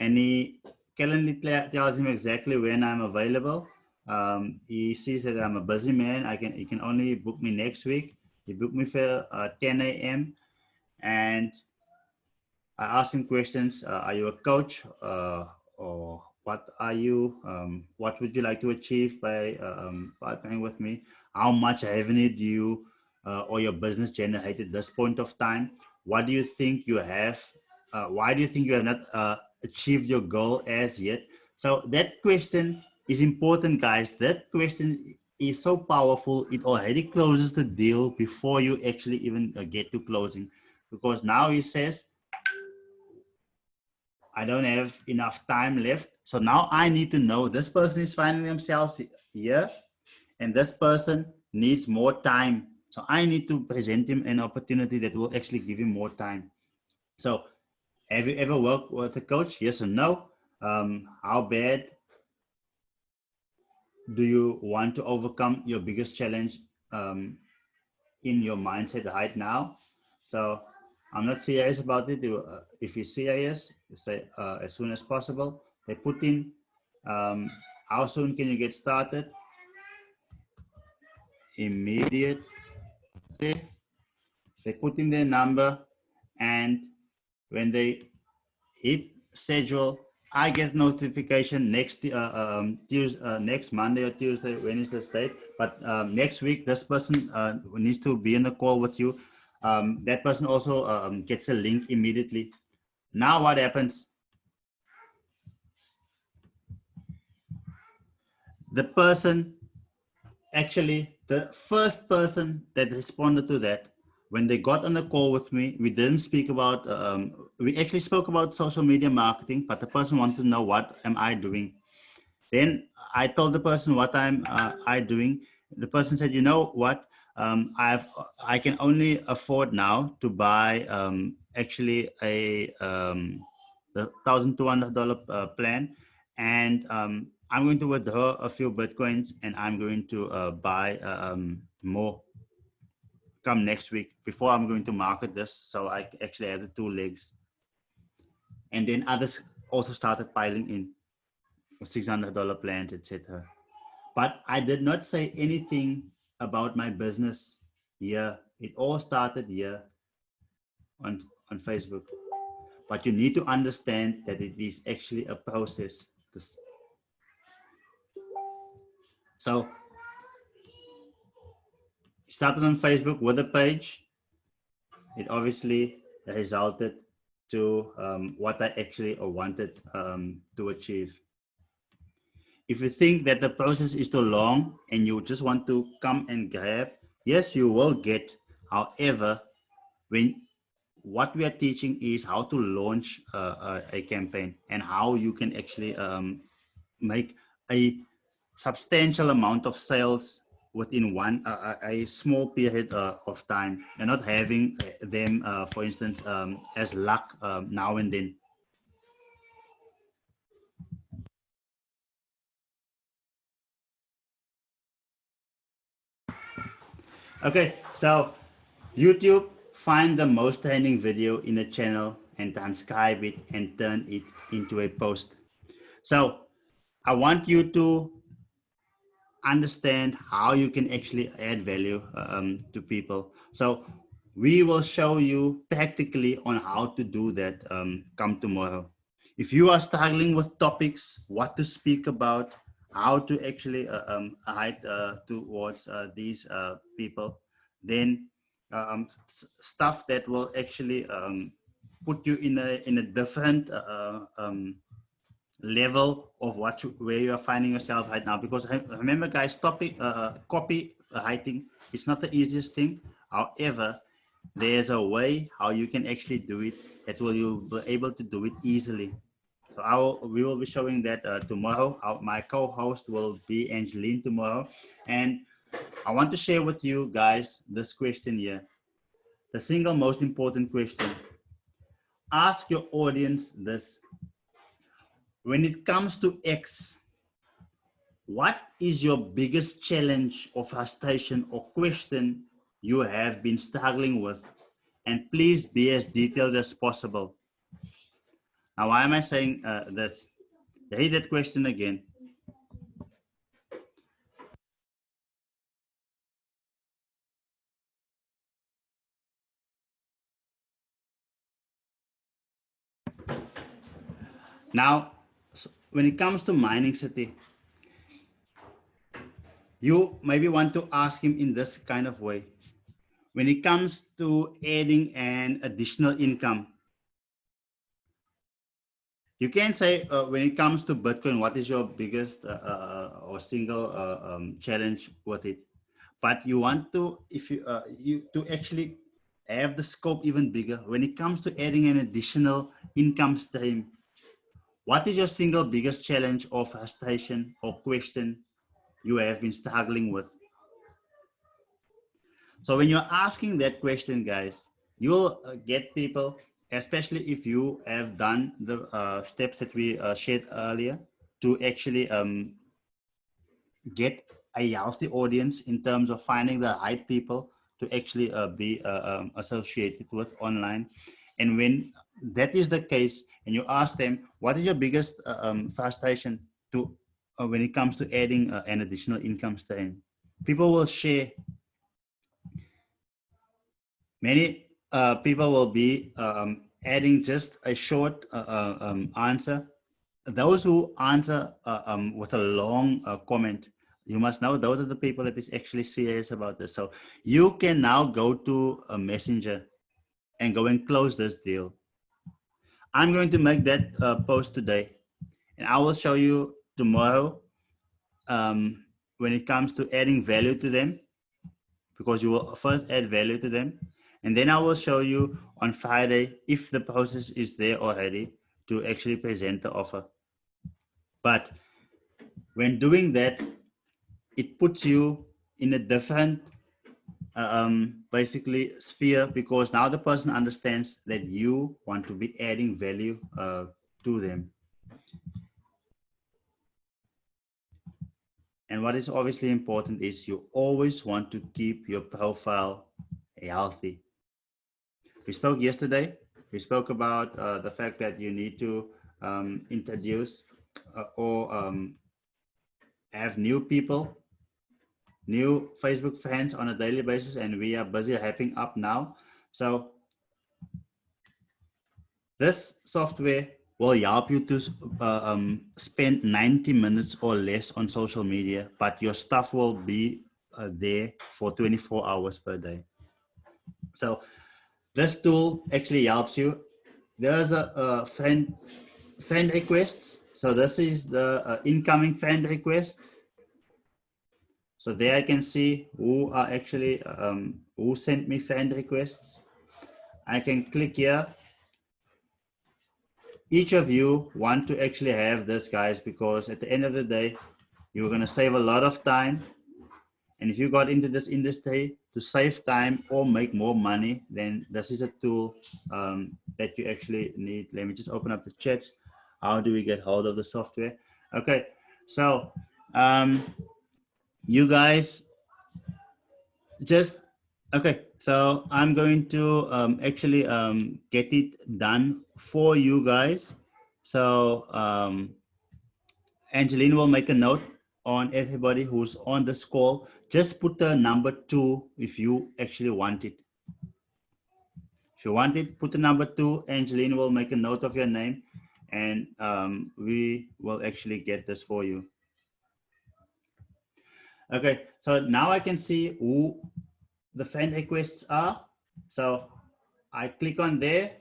and he Calendly tells him exactly when I'm available. He sees that I'm a busy man. He can only book me next week. He booked me for 10 a.m. and I asked him questions. Are you a coach, or what are you? What would you like to achieve by partnering with me? How much revenue do you or your business generate at this point of time? What do you think you have? Why do you think you have not achieved your goal as yet? So that question is important, guys. That question is so powerful. It already closes the deal before you actually even get to closing, because now he says, I don't have enough time left. So now I need to know this person is finding themselves here and this person needs more time. So I need to present him an opportunity that will actually give him more time. So have you ever worked with a coach? Yes or no? How bad do you want to overcome your biggest challenge in your mindset right now? So I'm not serious about it. If you're serious, you say as soon as possible. They put in how soon can you get started? Immediately. They put in their number, and when they hit schedule, I get notification next Tuesday, next Monday or Tuesday, Wednesday state. But next week, this person needs to be in the call with you. That person also gets a link immediately. Now what happens? The person, actually, the first person that responded to that, when they got on the call with me, we didn't speak about, we actually spoke about social media marketing, but the person wanted to know what am I doing. Then I told the person what I doing. The person said, you know what, I can only afford now to buy actually a the $1,200 plan, and I'm going to withdraw a few Bitcoins and I'm going to buy more come next week before I'm going to market this. So I actually have the 2 legs. And then others also started piling in $600 plans, etc. But I did not say anything about my business here. It all started here on Facebook. But you need to understand that it is actually a process. So started on Facebook with a page. It obviously resulted to what I actually wanted to achieve. If you think that the process is too long and you just want to come and grab, yes, you will get. However, what we are teaching is how to launch a campaign and how you can actually make a substantial amount of sales within a small period of time, and not having them, for instance, as luck now and then. Okay, so YouTube, find the most trending video in a channel and transcribe it and turn it into a post. So I want you to understand how you can actually add value to people. So we will show you practically on how to do that come tomorrow. If you are struggling with topics, what to speak about, how to actually hide towards these people, then stuff that will actually put you in a different level of where you are finding yourself right now. Because remember, guys, copywriting is not the easiest thing. However, there's a way how you can actually do it that you'll be able to do it easily. So we will be showing that tomorrow. My co-host will be Angeline tomorrow, and I want to share with you guys this question here, the single most important question. Ask your audience this: when it comes to X, what is your biggest challenge or frustration or question you have been struggling with? And please be as detailed as possible. Now, why am I saying this? Read that question again. Now, when it comes to Mining City, you maybe want to ask him in this kind of way. When it comes to adding an additional income, you can say when it comes to Bitcoin, what is your biggest or single challenge with it? But you want to, if you to actually have the scope even bigger. When it comes to adding an additional income stream, what is your single biggest challenge or frustration or question you have been struggling with? So when you're asking that question, guys, you'll get people, especially if you have done the steps that we shared earlier, to actually get a healthy audience in terms of finding the right people to actually be associated with online. And when that is the case, and you ask them, what is your biggest frustration to when it comes to adding an additional income stream? People will share. Many people will be adding just a short answer. Those who answer with a long comment, you must know those are the people that is actually serious about this. So you can now go to a messenger and go and close this deal. I'm going to make that post today, and I will show you tomorrow when it comes to adding value to them, because you will first add value to them. And then I will show you on Friday if the process is there already to actually present the offer. But when doing that, it puts you in a different basically sphere, because now the person understands that you want to be adding value to them. And what is obviously important is you always want to keep your profile healthy. We spoke yesterday. We spoke about the fact that you need to introduce or have new people, new Facebook fans on a daily basis, and we are busy wrapping up now. So this software will help you to spend 90 minutes or less on social media, but your stuff will be there for 24 hours per day. So this tool actually helps you. There's a friend requests. So this is the incoming friend requests. So there I can see who are actually, who sent me friend requests. I can click here. Each of you want to actually have this, guys, because at the end of the day, you're going to save a lot of time. And if you got into this industry to save time or make more money, then this is a tool that you actually need. Let me just open up the chats. How do we get hold of the software? Okay, so you guys just, okay, so I'm going to actually get it done for you guys. So Angeline will make a note on everybody who's on this call. Just put the number 2 if you actually want it. If you want it, put the number 2. Angeline will make a note of your name, and we will actually get this for you. Okay, so now I can see who the friend requests are. So I click on there,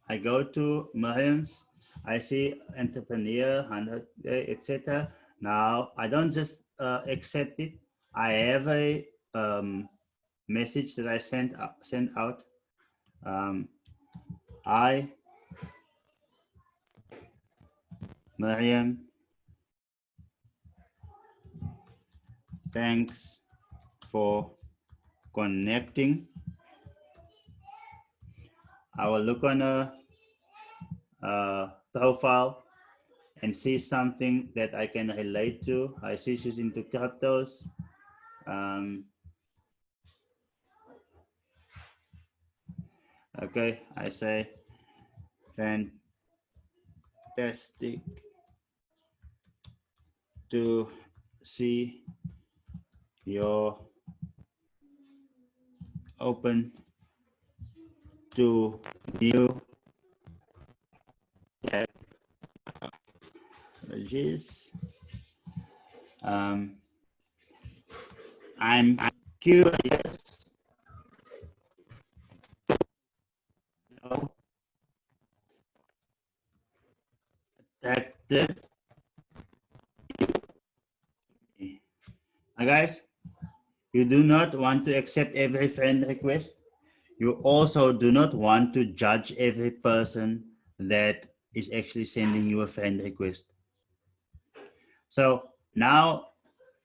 I go to Miriam's, I see entrepreneur, 100, etc. Now I don't just accept it. I have a message that I send out. Hi, Miriam. Thanks for connecting. I will look on a profile and see something that I can relate to. I see she's into cryptos. Okay, I say fantastic to see you're open to new technologies. I'm curious to know that this. Now guys, you do not want to accept every friend request. You also do not want to judge every person that is actually sending you a friend request. So now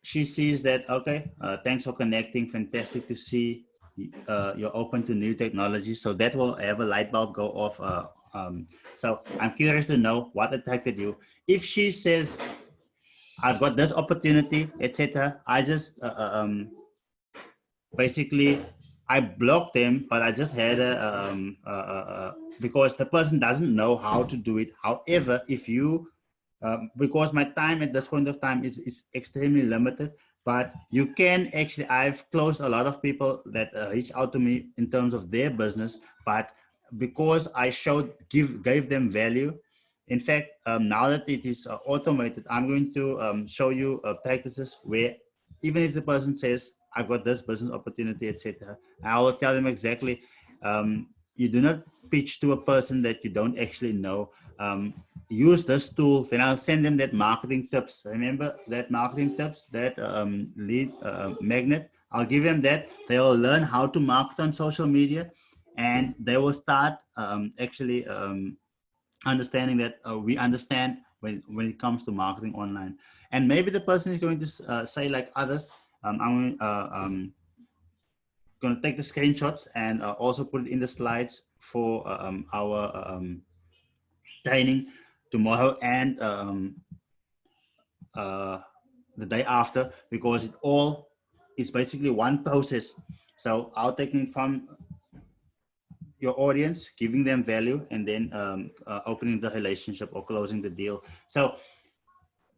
she sees that, okay, thanks for connecting. Fantastic to see you're open to new technology. So that will have a light bulb go off. So I'm curious to know what attracted you. If she says, I've got this opportunity, etc., I just basically I blocked them, but I just had because the person doesn't know how to do it. However, if you because my time at this point of time is extremely limited, but you can actually, I've closed a lot of people that reach out to me in terms of their business, but because I gave them value. In fact, now that it is automated, I'm going to show you practices where even if the person says, I've got this business opportunity, etc., I will tell them exactly, you do not pitch to a person that you don't actually know. Use this tool, then I'll send them that marketing tips. Remember that marketing tips, that lead magnet. I'll give them that. They will learn how to market on social media, and they will start actually understanding that we understand when it comes to marketing online. And maybe the person is going to say like others, I'm going to take the screenshots and also put it in the slides for our training tomorrow and the day after, because it's basically one process. So I'll take it from your audience, giving them value, and then opening the relationship or closing the deal. So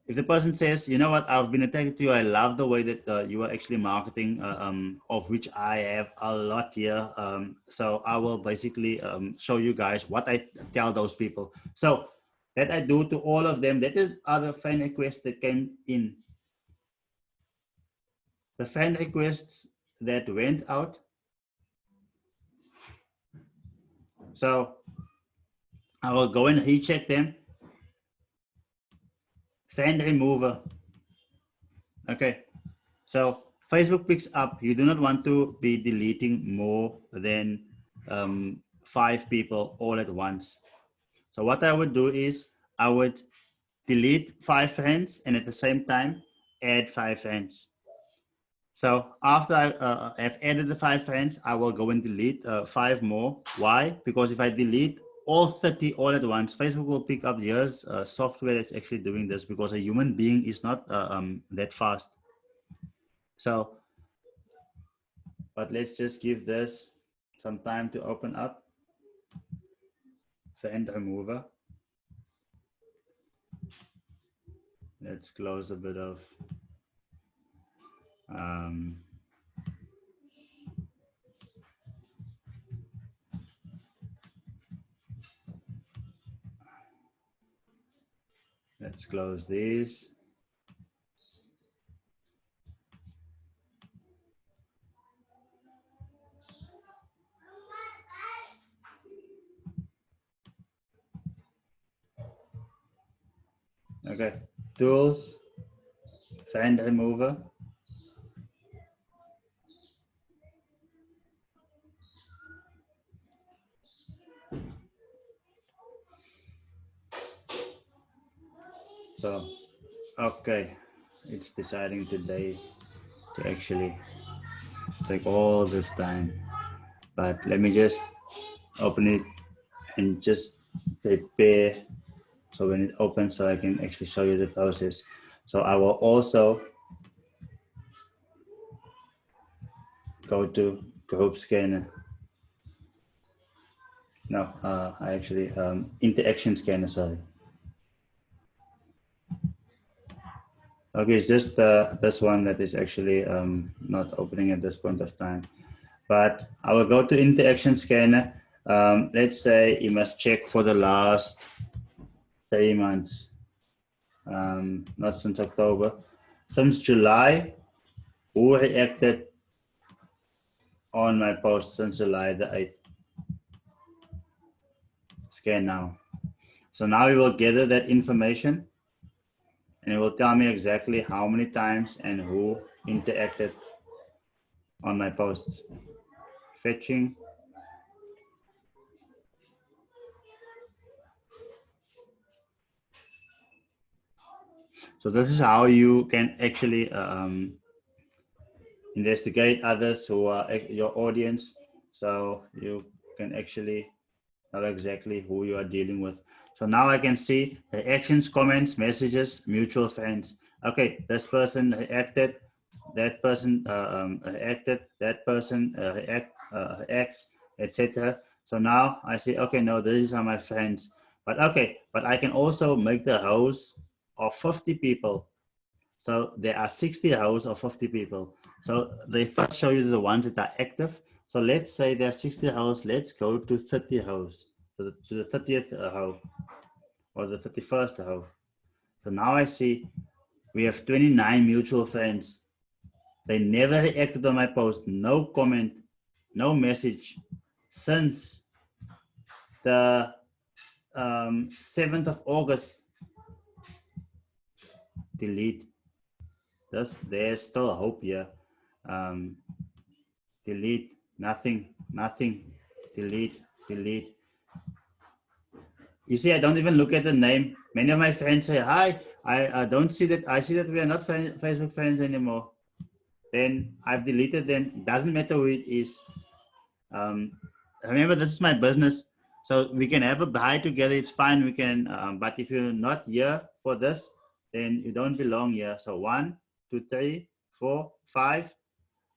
if the person says, you know what, I've been attracted to you, I love the way that you are actually marketing, of which I have a lot here. So I will basically show you guys what I tell those people. So that I do to all of them. That is other friend requests that came in. The friend requests that went out. So I will go and recheck them. Friend remover. Okay, so Facebook picks up. You do not want to be deleting more than 5 people all at once. So what I would do is I would delete 5 friends and at the same time add 5 friends. So after I have added the 5 friends, I will go and delete 5 more. Why? Because if I delete all 30 all at once, Facebook will pick up years software that's actually doing this, because a human being is not that fast. So, but let's just give this some time to open up. The end remover. Let's close a bit of let's close these. Okay, tools, friend remover. So, okay, it's deciding today to actually take all this time, but let me just open it and just prepare So when it opens, so I can actually show you the process. So I will also go to group scanner. No, I actually, interaction scanner, sorry. Okay, it's just this one that is actually not opening at this point of time. But I will go to interaction scanner. Let's say you must check for the last 3 months. Not since October. Since July, who reacted on my post since July the 8th? Scan now. So now we will gather that information and it will tell me exactly how many times and who interacted on my posts. Fetching. So this is how you can actually investigate others who are your audience. So you can actually know exactly who you are dealing with. So now I can see the actions, comments, messages, mutual friends. Okay, this person reacted, that person reacted, that person reacts, etc. So now I say, okay, no, these are my friends. But okay, but I can also make the rows of 50 people. So there are 60 rows of 50 people. So they first show you the ones that are active. So let's say there are 60 rows. Let's go to 30 rows, to the 30th row or the 31st row. So now I see we have 29 mutual friends. They never reacted on my post, no comment, no message since the 7th of August. Delete. There's still hope here. Delete, nothing, delete. You see, I don't even look at the name. Many of my friends say, hi, I don't see that. I see that we are not Facebook friends anymore. Then I've deleted them. It doesn't matter who it is. Remember, this is my business. So we can have a hi together. It's fine. We can, but if you're not here for this, then you don't belong here. So 1, 2, 3, 4, 5.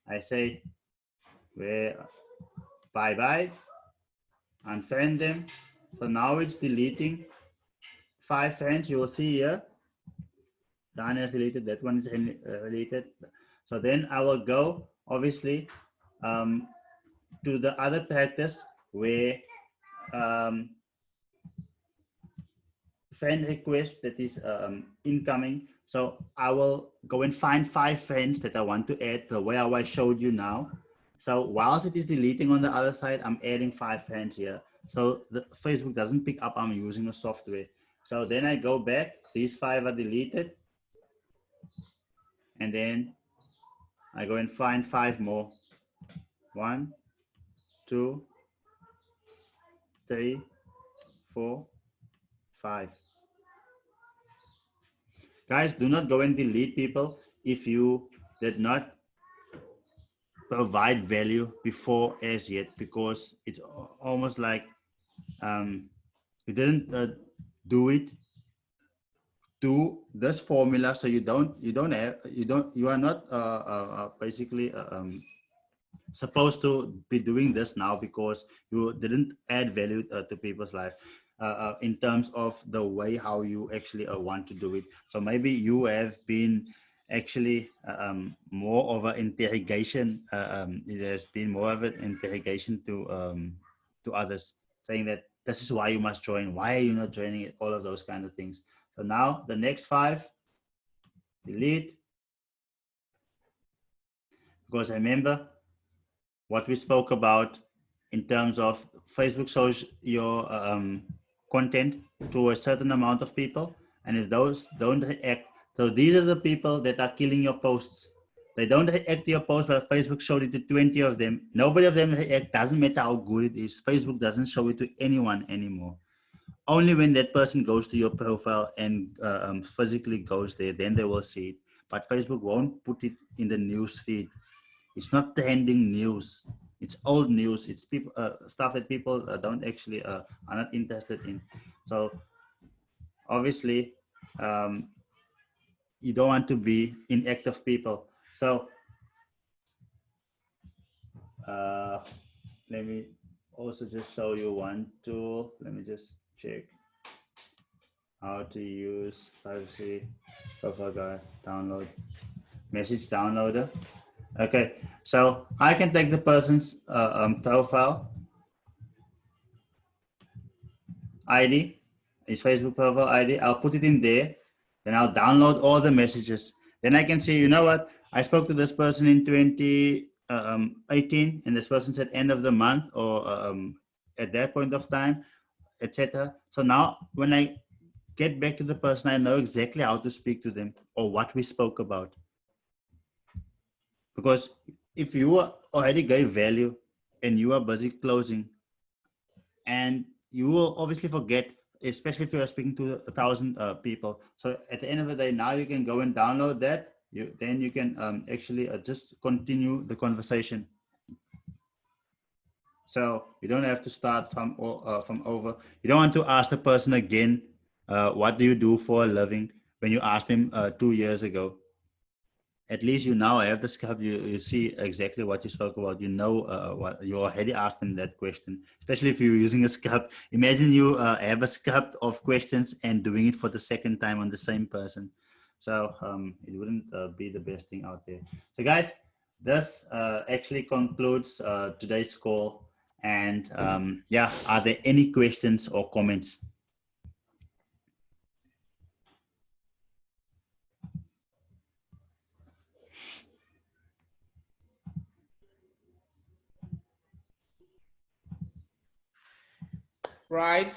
I say, bye-bye. Unfriend them. So now it's deleting 5 friends. You will see here. Daniel is deleted. That one is deleted. So then I will go, obviously, to the other practice where friend request that is incoming. So I will go and find 5 friends that I want to add the way how I showed you now. So whilst it is deleting on the other side, I'm adding 5 friends here. So the Facebook doesn't pick up I'm using a software. So then I go back, these 5 are deleted. And then I go and find 5 more. 1, 2, 3, 4, 5. Guys, do not go and delete people if you did not provide value before as yet, because it's almost like you didn't do this formula, so you are not basically supposed to be doing this now because you didn't add value to people's life in terms of the way how you actually want to do it. So maybe you have been actually more of an interrogation. There's been more of an interrogation to others, saying that this is why you must join. Why are you not joining it? All of those kind of things. So now the next 5, delete. Because remember what we spoke about in terms of Facebook shows your content to a certain amount of people. And if those don't react, so these are the people that are killing your posts. They don't react to your post, but Facebook showed it to 20 of them. Nobody of them react. Doesn't matter how good it is. Facebook doesn't show it to anyone anymore. Only when that person goes to your profile and physically goes there, then they will see it. But Facebook won't put it in the news feed. It's not trending news. It's old news. It's people stuff that people don't actually are not interested in. So obviously, you don't want to be inactive people. So let me also just show you one tool. Let me just check how to use privacy profile guide download message downloader. Okay, so I can take the person's profile ID, his Facebook profile ID. I'll put it in there. Then I'll download all the messages. Then I can say, you know what? I spoke to this person in 2018, and this person said end of the month or at that point of time, etc. So now when I get back to the person, I know exactly how to speak to them or what we spoke about. Because if you already gave value and you are busy closing, and you will obviously forget, especially if you are speaking to 1,000 people. So at the end of the day, now you can go and download that. Then you can actually just continue the conversation. So you don't have to start from over. You don't want to ask the person again, what do you do for a living, when you asked him 2 years ago. At least you now have the script. You see exactly what you spoke about. You know what you already asked them that question. Especially if you're using a script. Imagine you have a script of questions and doing it for the second time on the same person. So it wouldn't be the best thing out there. So guys, this actually concludes today's call. And yeah, are there any questions or comments? Right.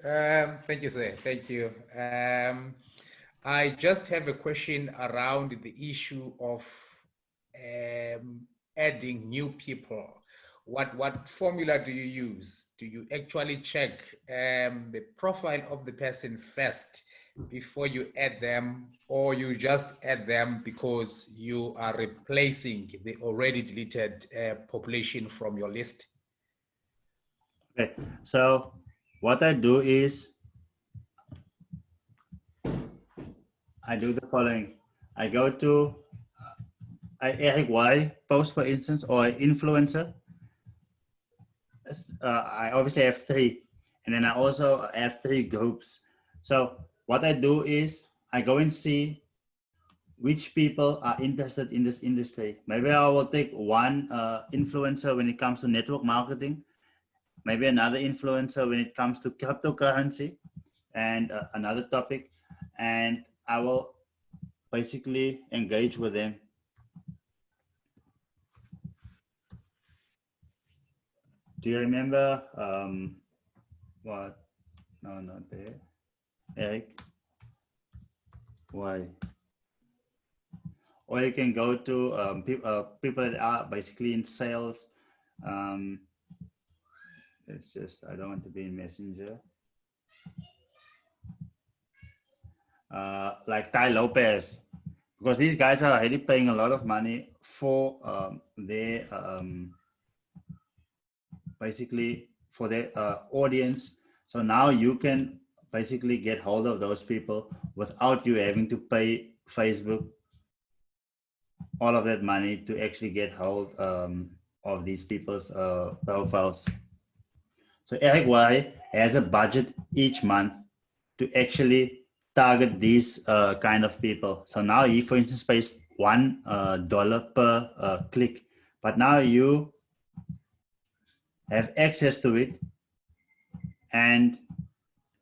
Thank you, sir. Thank you. I just have a question around the issue of adding new people. What formula do you use? Do you actually check the profile of the person first before you add them, or you just add them because you are replacing the already deleted population from your list? Okay, so what I do is I do the following. I go to Eric Y post, for instance, or influencer. I obviously have 3, and then I also have 3 groups. So what I do is I go and see which people are interested in this industry. Maybe I will take one influencer when it comes to network marketing, maybe another influencer when it comes to cryptocurrency, and another topic, and I will basically engage with them. Do you remember what? No, not there. Eric. Why? Or you can go to people that are basically in sales. It's just, I don't want to be in Messenger. Like Ty Lopez, because these guys are already paying a lot of money for their basically for their audience. So now you can basically get hold of those people without you having to pay Facebook all of that money to actually get hold of these people's profiles. So Eric Y has a budget each month to actually target these kind of people. So now he, for instance, pays $1 per click, but now you have access to it and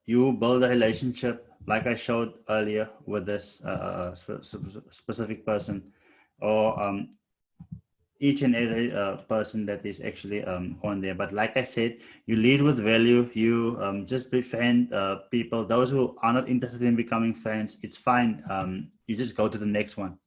you build a relationship like I showed earlier with this specific person, or each and every person that is actually on there. But like I said, you lead with value. You just befriend people. Those who are not interested in becoming friends, it's fine. You just go to the next one.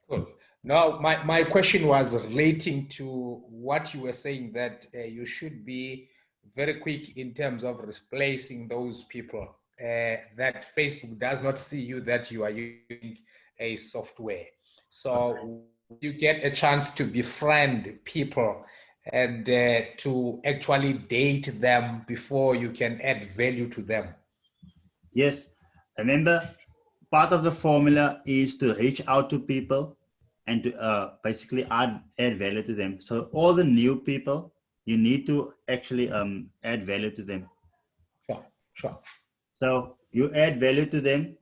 Cool. Now, my question was relating to what you were saying, that you should be very quick in terms of replacing those people, that Facebook does not see you that you are using a software. So you get a chance to befriend people and to actually date them before you can add value to them. Yes, remember, part of the formula is to reach out to people and to basically add value to them. So all the new people, you need to actually add value to them. Sure, sure. So you add value to them.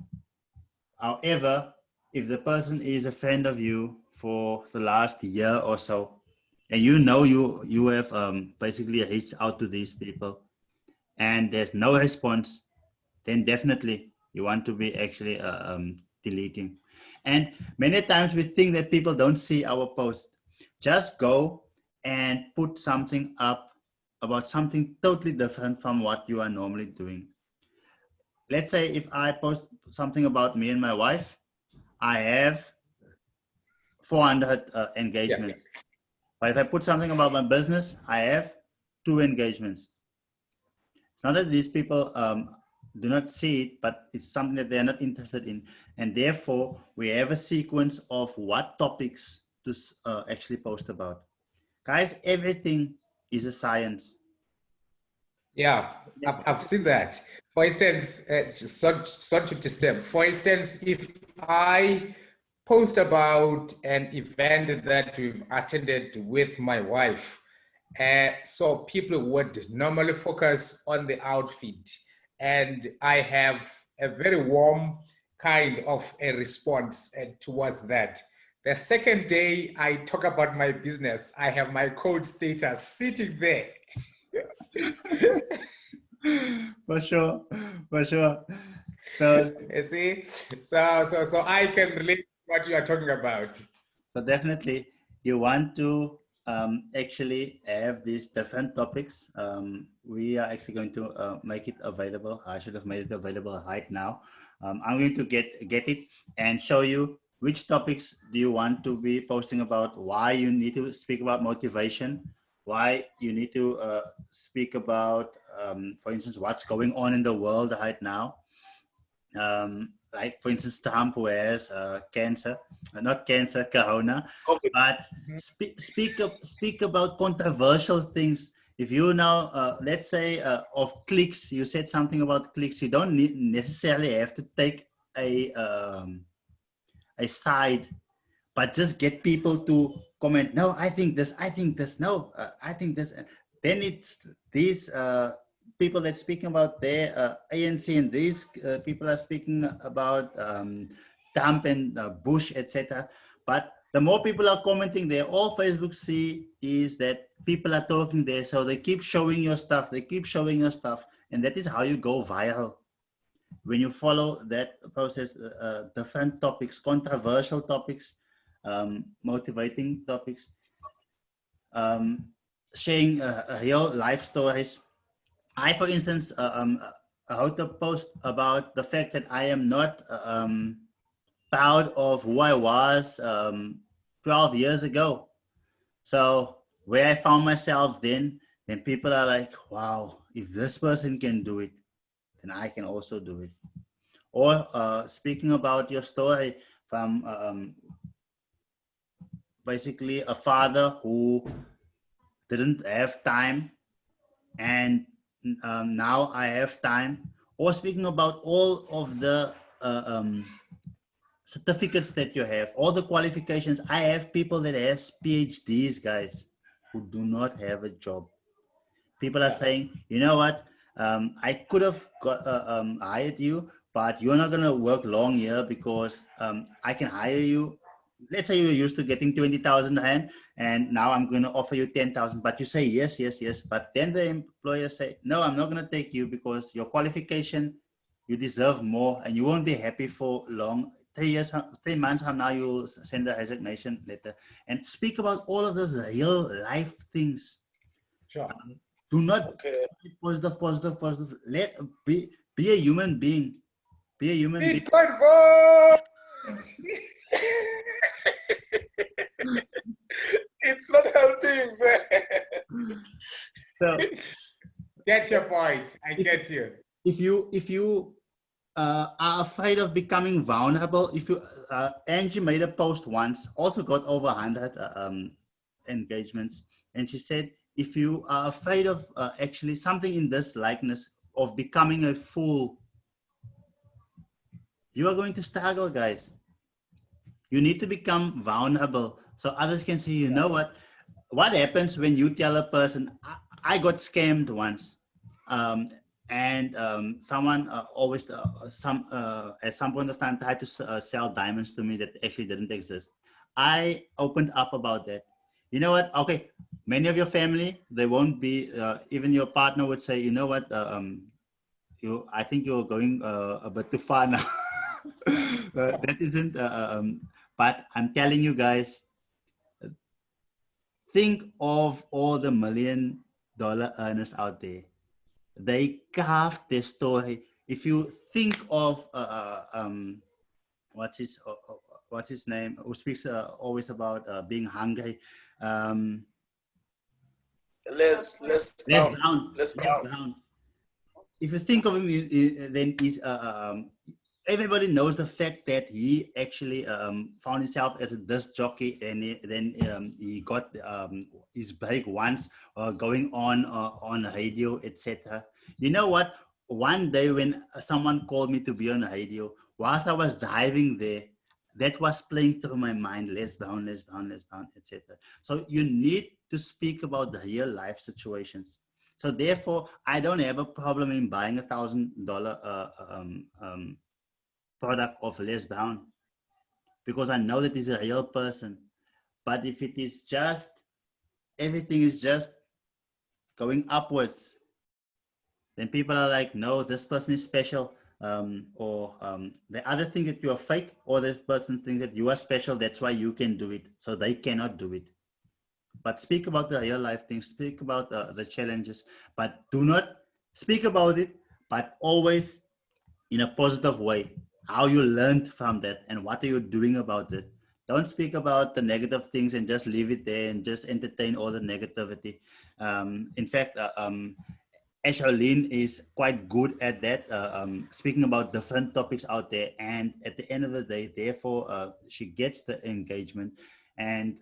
However, if the person is a friend of you for the last year or so, and you know you have basically reached out to these people, and there's no response, then definitely you want to be actually deleting. And many times we think that people don't see our post. Just go and put something up about something totally different from what you are normally doing. Let's say if I post something about me and my wife, I have 400 engagements. But if I put something about my business, I have 2 engagements. It's not that these people do not see it, but it's something that they're not interested in. And therefore, we have a sequence of what topics to actually post about. Guys, everything is a science. Yeah, I've seen that. For instance, sorry to disturb. For instance, if I post about an event that we've attended with my wife, so people would normally focus on the outfit, and I have a very warm kind of a response towards that. The second day I talk about my business, I have my code status sitting there. For sure, for sure. So you see, so I can relate to what you are talking about. So definitely you want to actually have these different topics. We are actually going to make it available. I should have made it available right now. I'm going to get it and show you which topics do you want to be posting about, why you need to speak about motivation, why you need to speak about, for instance, what's going on in the world right now. Like for instance, Trump who has cancer, not cancer, corona, Okay. but speak about controversial things. If you now, let's say of clicks, you said something about clicks, you don't necessarily have to take a side, but just get people to comment. No, I think this. I think this. No, I think this. Then it's these people that speaking about their ANC, and these people are speaking about Trump and Bush, etc. But the more people are commenting there, all Facebook see is that people are talking there. So they keep showing your stuff. They keep showing your stuff. And that is how you go viral. When you follow that process, different topics, controversial topics, motivating topics, sharing real life stories. I, for instance, wrote a post about the fact that I am not proud of who I was 12 years ago. So where I found myself then people are like, wow, if this person can do it, then I can also do it. Or speaking about your story from basically a father who didn't have time and now I have time. Or speaking about all of the certificates that you have, all the qualifications. I have people that have PhDs, guys, who do not have a job. People are saying, you know what, I could have hired you, but you're not going to work long here because I can hire you. Let's say you're used to getting 20,000 rand and now I'm going to offer you 10,000, but you say yes, yes, yes. But then the employer say, no, I'm not going to take you because your qualification, you deserve more and you won't be happy for long. 3 months from now, you'll send a resignation letter and speak about all of those real life things. Sure. Do not Okay. Let be a human being. Be a human being. Bitcoin vote! It's not helping, sir. So Get your point. I get you. if you are afraid of becoming vulnerable, if you Angie made a post once, also got over 100 engagements, and she said, if you are afraid of actually something in this likeness of becoming a fool, you are going to struggle, guys. You need to become vulnerable so others can see, you know what happens when you tell a person, I got scammed once. Someone always, at some point of time, tried to sell diamonds to me that actually didn't exist. I opened up about that. You know what? Okay, many of your family, they won't be, even your partner would say, you know what, I think you're going a bit too far now. That isn't, but I'm telling you guys, think of all the $1 million earners out there. They carved their story. If you think of what's his name, who speaks always about being hungry. Les Brown. Les Brown. If you think of him, then he's everybody knows the fact that he actually found himself as a disc jockey, and then he got his break once going on radio, etc. You know what? One day when someone called me to be on the radio, whilst I was driving there, that was playing through my mind, Les Brown, etc. So you need to speak about the real life situations. So therefore, I don't have a problem in buying $1,000 product of Les Brown, because I know that he's a real person. But if it is just, everything is just going upwards, then people are like, no, this person is special. The other thing that you are fake, or this person thinks that you are special, that's why you can do it, so they cannot do it. But speak about the real life things, speak about the challenges, but do not speak about it, but always in a positive way, how you learned from that and what are you doing about it. Don't speak about the negative things and just leave it there and just entertain all the negativity. In fact, Ashlyn is quite good at that, speaking about different topics out there. And at the end of the day, therefore, she gets the engagement. And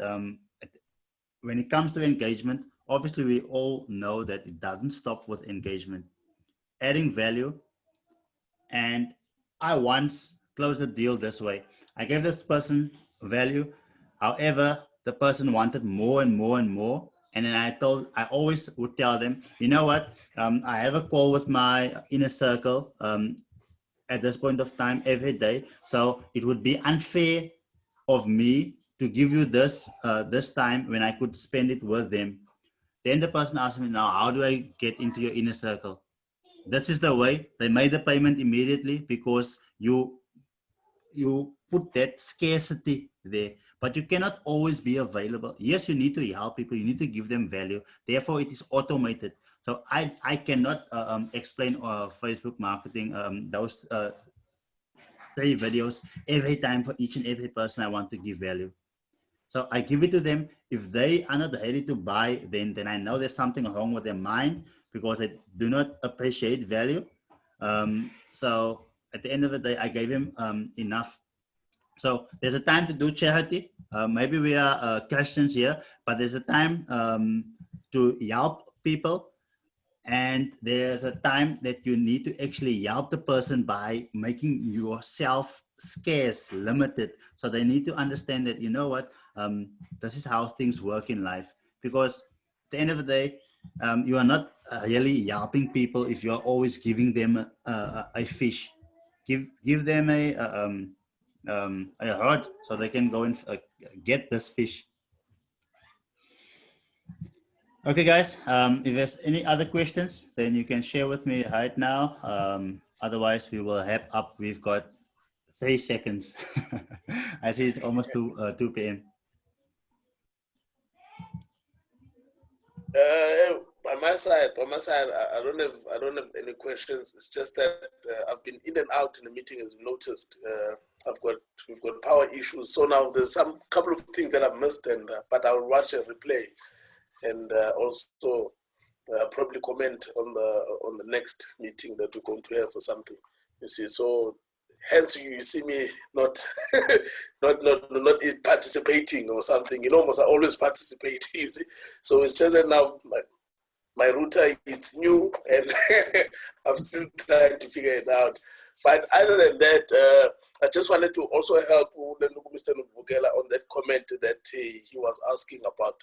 when it comes to engagement, obviously we all know that it doesn't stop with engagement. Adding value. And I once closed the deal this way. I gave this person value. However, the person wanted more and more and more. And then I always would tell them, you know what? I have a call with my inner circle at this point of time every day. So it would be unfair of me to give you this time when I could spend it with them. Then the person asked me, now, how do I get into your inner circle? This is the way. They made the payment immediately because you put that scarcity there. But you cannot always be available. Yes, you need to help people. You need to give them value. Therefore, it is automated. So I cannot explain Facebook marketing, those 3 videos every time for each and every person I want to give value. So I give it to them. If they are not ready to buy, then I know there's something wrong with their mind, because they do not appreciate value. So at the end of the day, I gave him enough. So there's a time to do charity. Maybe we are Christians here, but there's a time to help people. And there's a time that you need to actually help the person by making yourself scarce, limited. So they need to understand that, you know what, this is how things work in life. Because at the end of the day, you are not really helping people if you are always giving them a fish. Give them a rod so they can go and get this fish. Okay, guys, if there's any other questions, then you can share with me right now. Otherwise, we will wrap up. We've got 3 seconds. I see it's almost 2 p.m. On my side, I don't have any questions. It's just that I've been in and out in the meeting, as you noticed. We've got power issues, so now there's some couple of things that I've missed, and but I'll watch a replay, and also probably comment on the next meeting that we're going to have or something. You see, so hence you see me not not participating or something. You know, almost I always participate. You see? So it's just that now my router it's new and I'm still trying to figure it out. But other than that, I just wanted to also help Mr. Nuvugela on that comment that he was asking about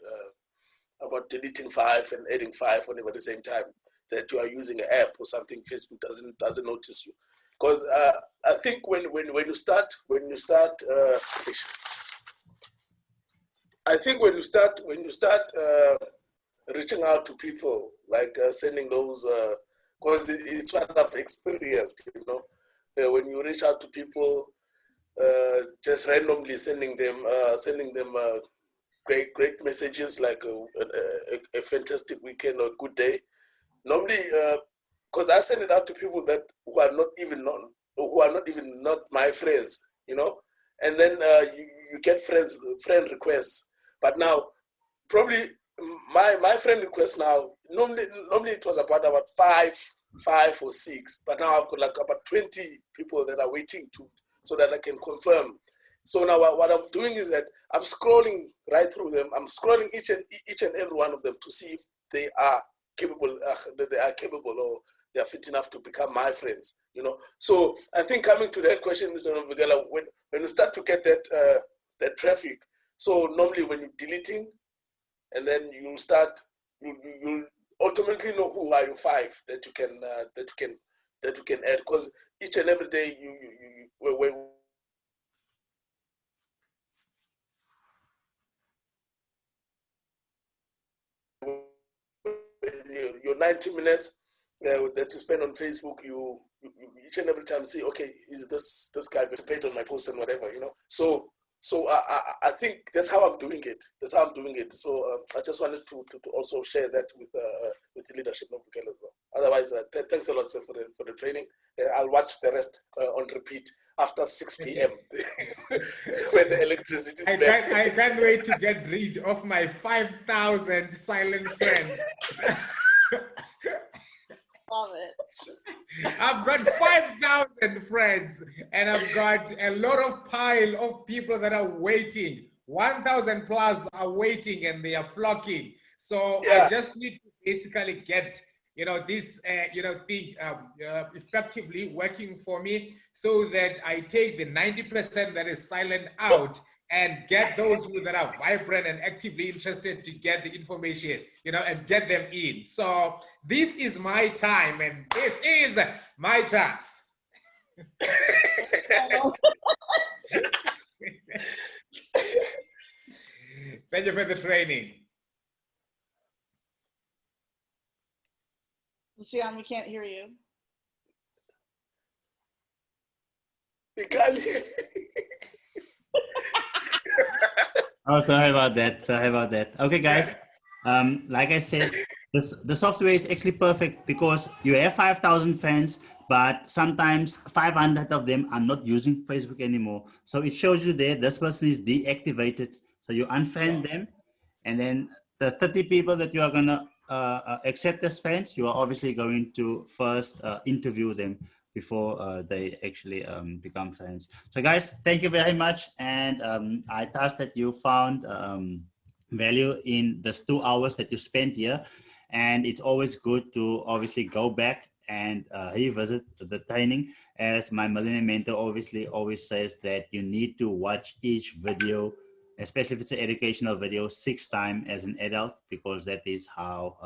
deleting 5 and adding 5 whenever at the same time that you are using an app or something. Facebook doesn't notice you, because I think when you start I think when you start reaching out to people, like sending those, because it's what I've experienced, you know, when you reach out to people, just randomly sending them great messages like a fantastic weekend or a good day. Normally, because I send it out to people that who are not even not my friends, you know, and then you get friend requests. But now, probably my friend request now, normally it was about 5 or 6, but now I've got like about 20 people that are waiting so that I can confirm. So now what I'm doing is that I'm scrolling right through them. I'm scrolling each and every one of them to see if they are capable, or they are fit enough to become my friends, you know. So I think coming to that question, Mr. Nuvugela, when you start to get that traffic, so normally when you're deleting, and then you'll ultimately know who are your 5 that you can add, because each and every day your 90 minutes that you spend on Facebook, you each and every time see, okay, is this guy participate on my post and whatever, you know. So I think that's how I'm doing it. So I just wanted to also share that with the leadership of Nuvugela as well. Otherwise, thanks a lot, sir, for the training. I'll watch the rest on repeat after 6 p.m. when the electricity is back. I can't wait to get rid of my 5,000 silent friends. Love it. I've got 5,000 friends, and I've got a lot of pile of people that are waiting. 1,000 plus are waiting, and they are flocking. So Yeah. I just need to basically get, you know, this, thing effectively working for me, so that I take the 90% that is silent out and get those who that are vibrant and actively interested to get the information, you know, and get them in. So this is my time, and this is my chance. Thank you for the training. Lucian, we can't hear you. Oh, sorry about that. Okay, guys. Like I said, the software is actually perfect because you have 5,000 fans, but sometimes 500 of them are not using Facebook anymore. So it shows you there, this person is deactivated. So you unfriend them, and then the 30 people that you are gonna accept as fans, you are obviously going to first interview them before they actually become fans. So guys, thank you very much. And I trust that you found value in this 2 hours that you spent here. And it's always good to obviously go back and revisit the training. As my Millennium Mentor obviously always says, that you need to watch each video, especially if it's an educational video, 6 times as an adult, because that is how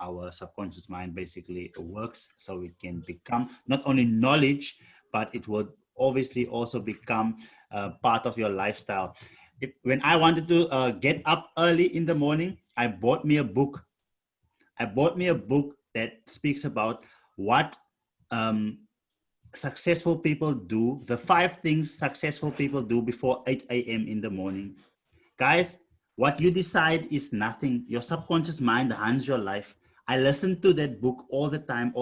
our subconscious mind basically works. So it can become not only knowledge, but it will obviously also become part of your lifestyle. When I wanted to get up early in the morning, I bought me a book. That speaks about what successful people do, the 5 things successful people do before 8 a.m. in the morning. Guys, what you decide is nothing. Your subconscious mind runs your life. I listen to that book all the time.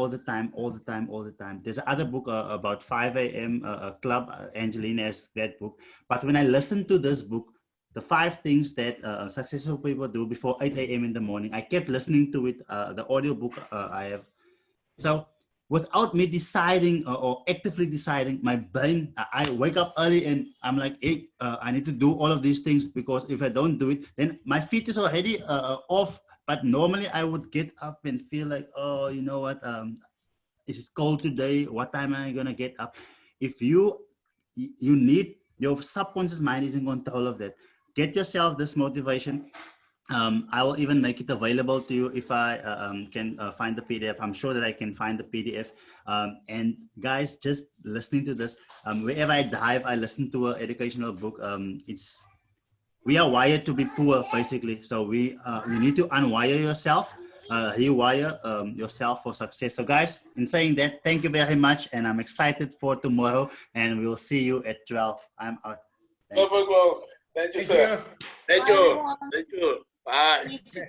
There's another book about 5 a.m. Club. Angelina has that book. But when I listen to this book, the 5 things that successful people do before 8 a.m. in the morning, I kept listening to it, the audio book I have. So without me deciding or actively deciding, my brain, I wake up early and I'm like, hey, I need to do all of these things, because if I don't do it, then my feet is already off. But normally I would get up and feel like, oh, you know what, it's cold today. What time am I gonna get up? If you need, your subconscious mind is in control of that. Get yourself this motivation. I will even make it available to you if I can find the PDF. I'm sure that I can find the PDF. And guys, just listening to this, wherever I dive, I listen to an educational book. We are wired to be poor, basically. So we need to unwire yourself, rewire yourself for success. So guys, in saying that, thank you very much. And I'm excited for tomorrow, and we'll see you at 12. I'm out. Perfect. Well, thank you, sir. Thank Bye, you. everyone. Thank you. Bye. You too.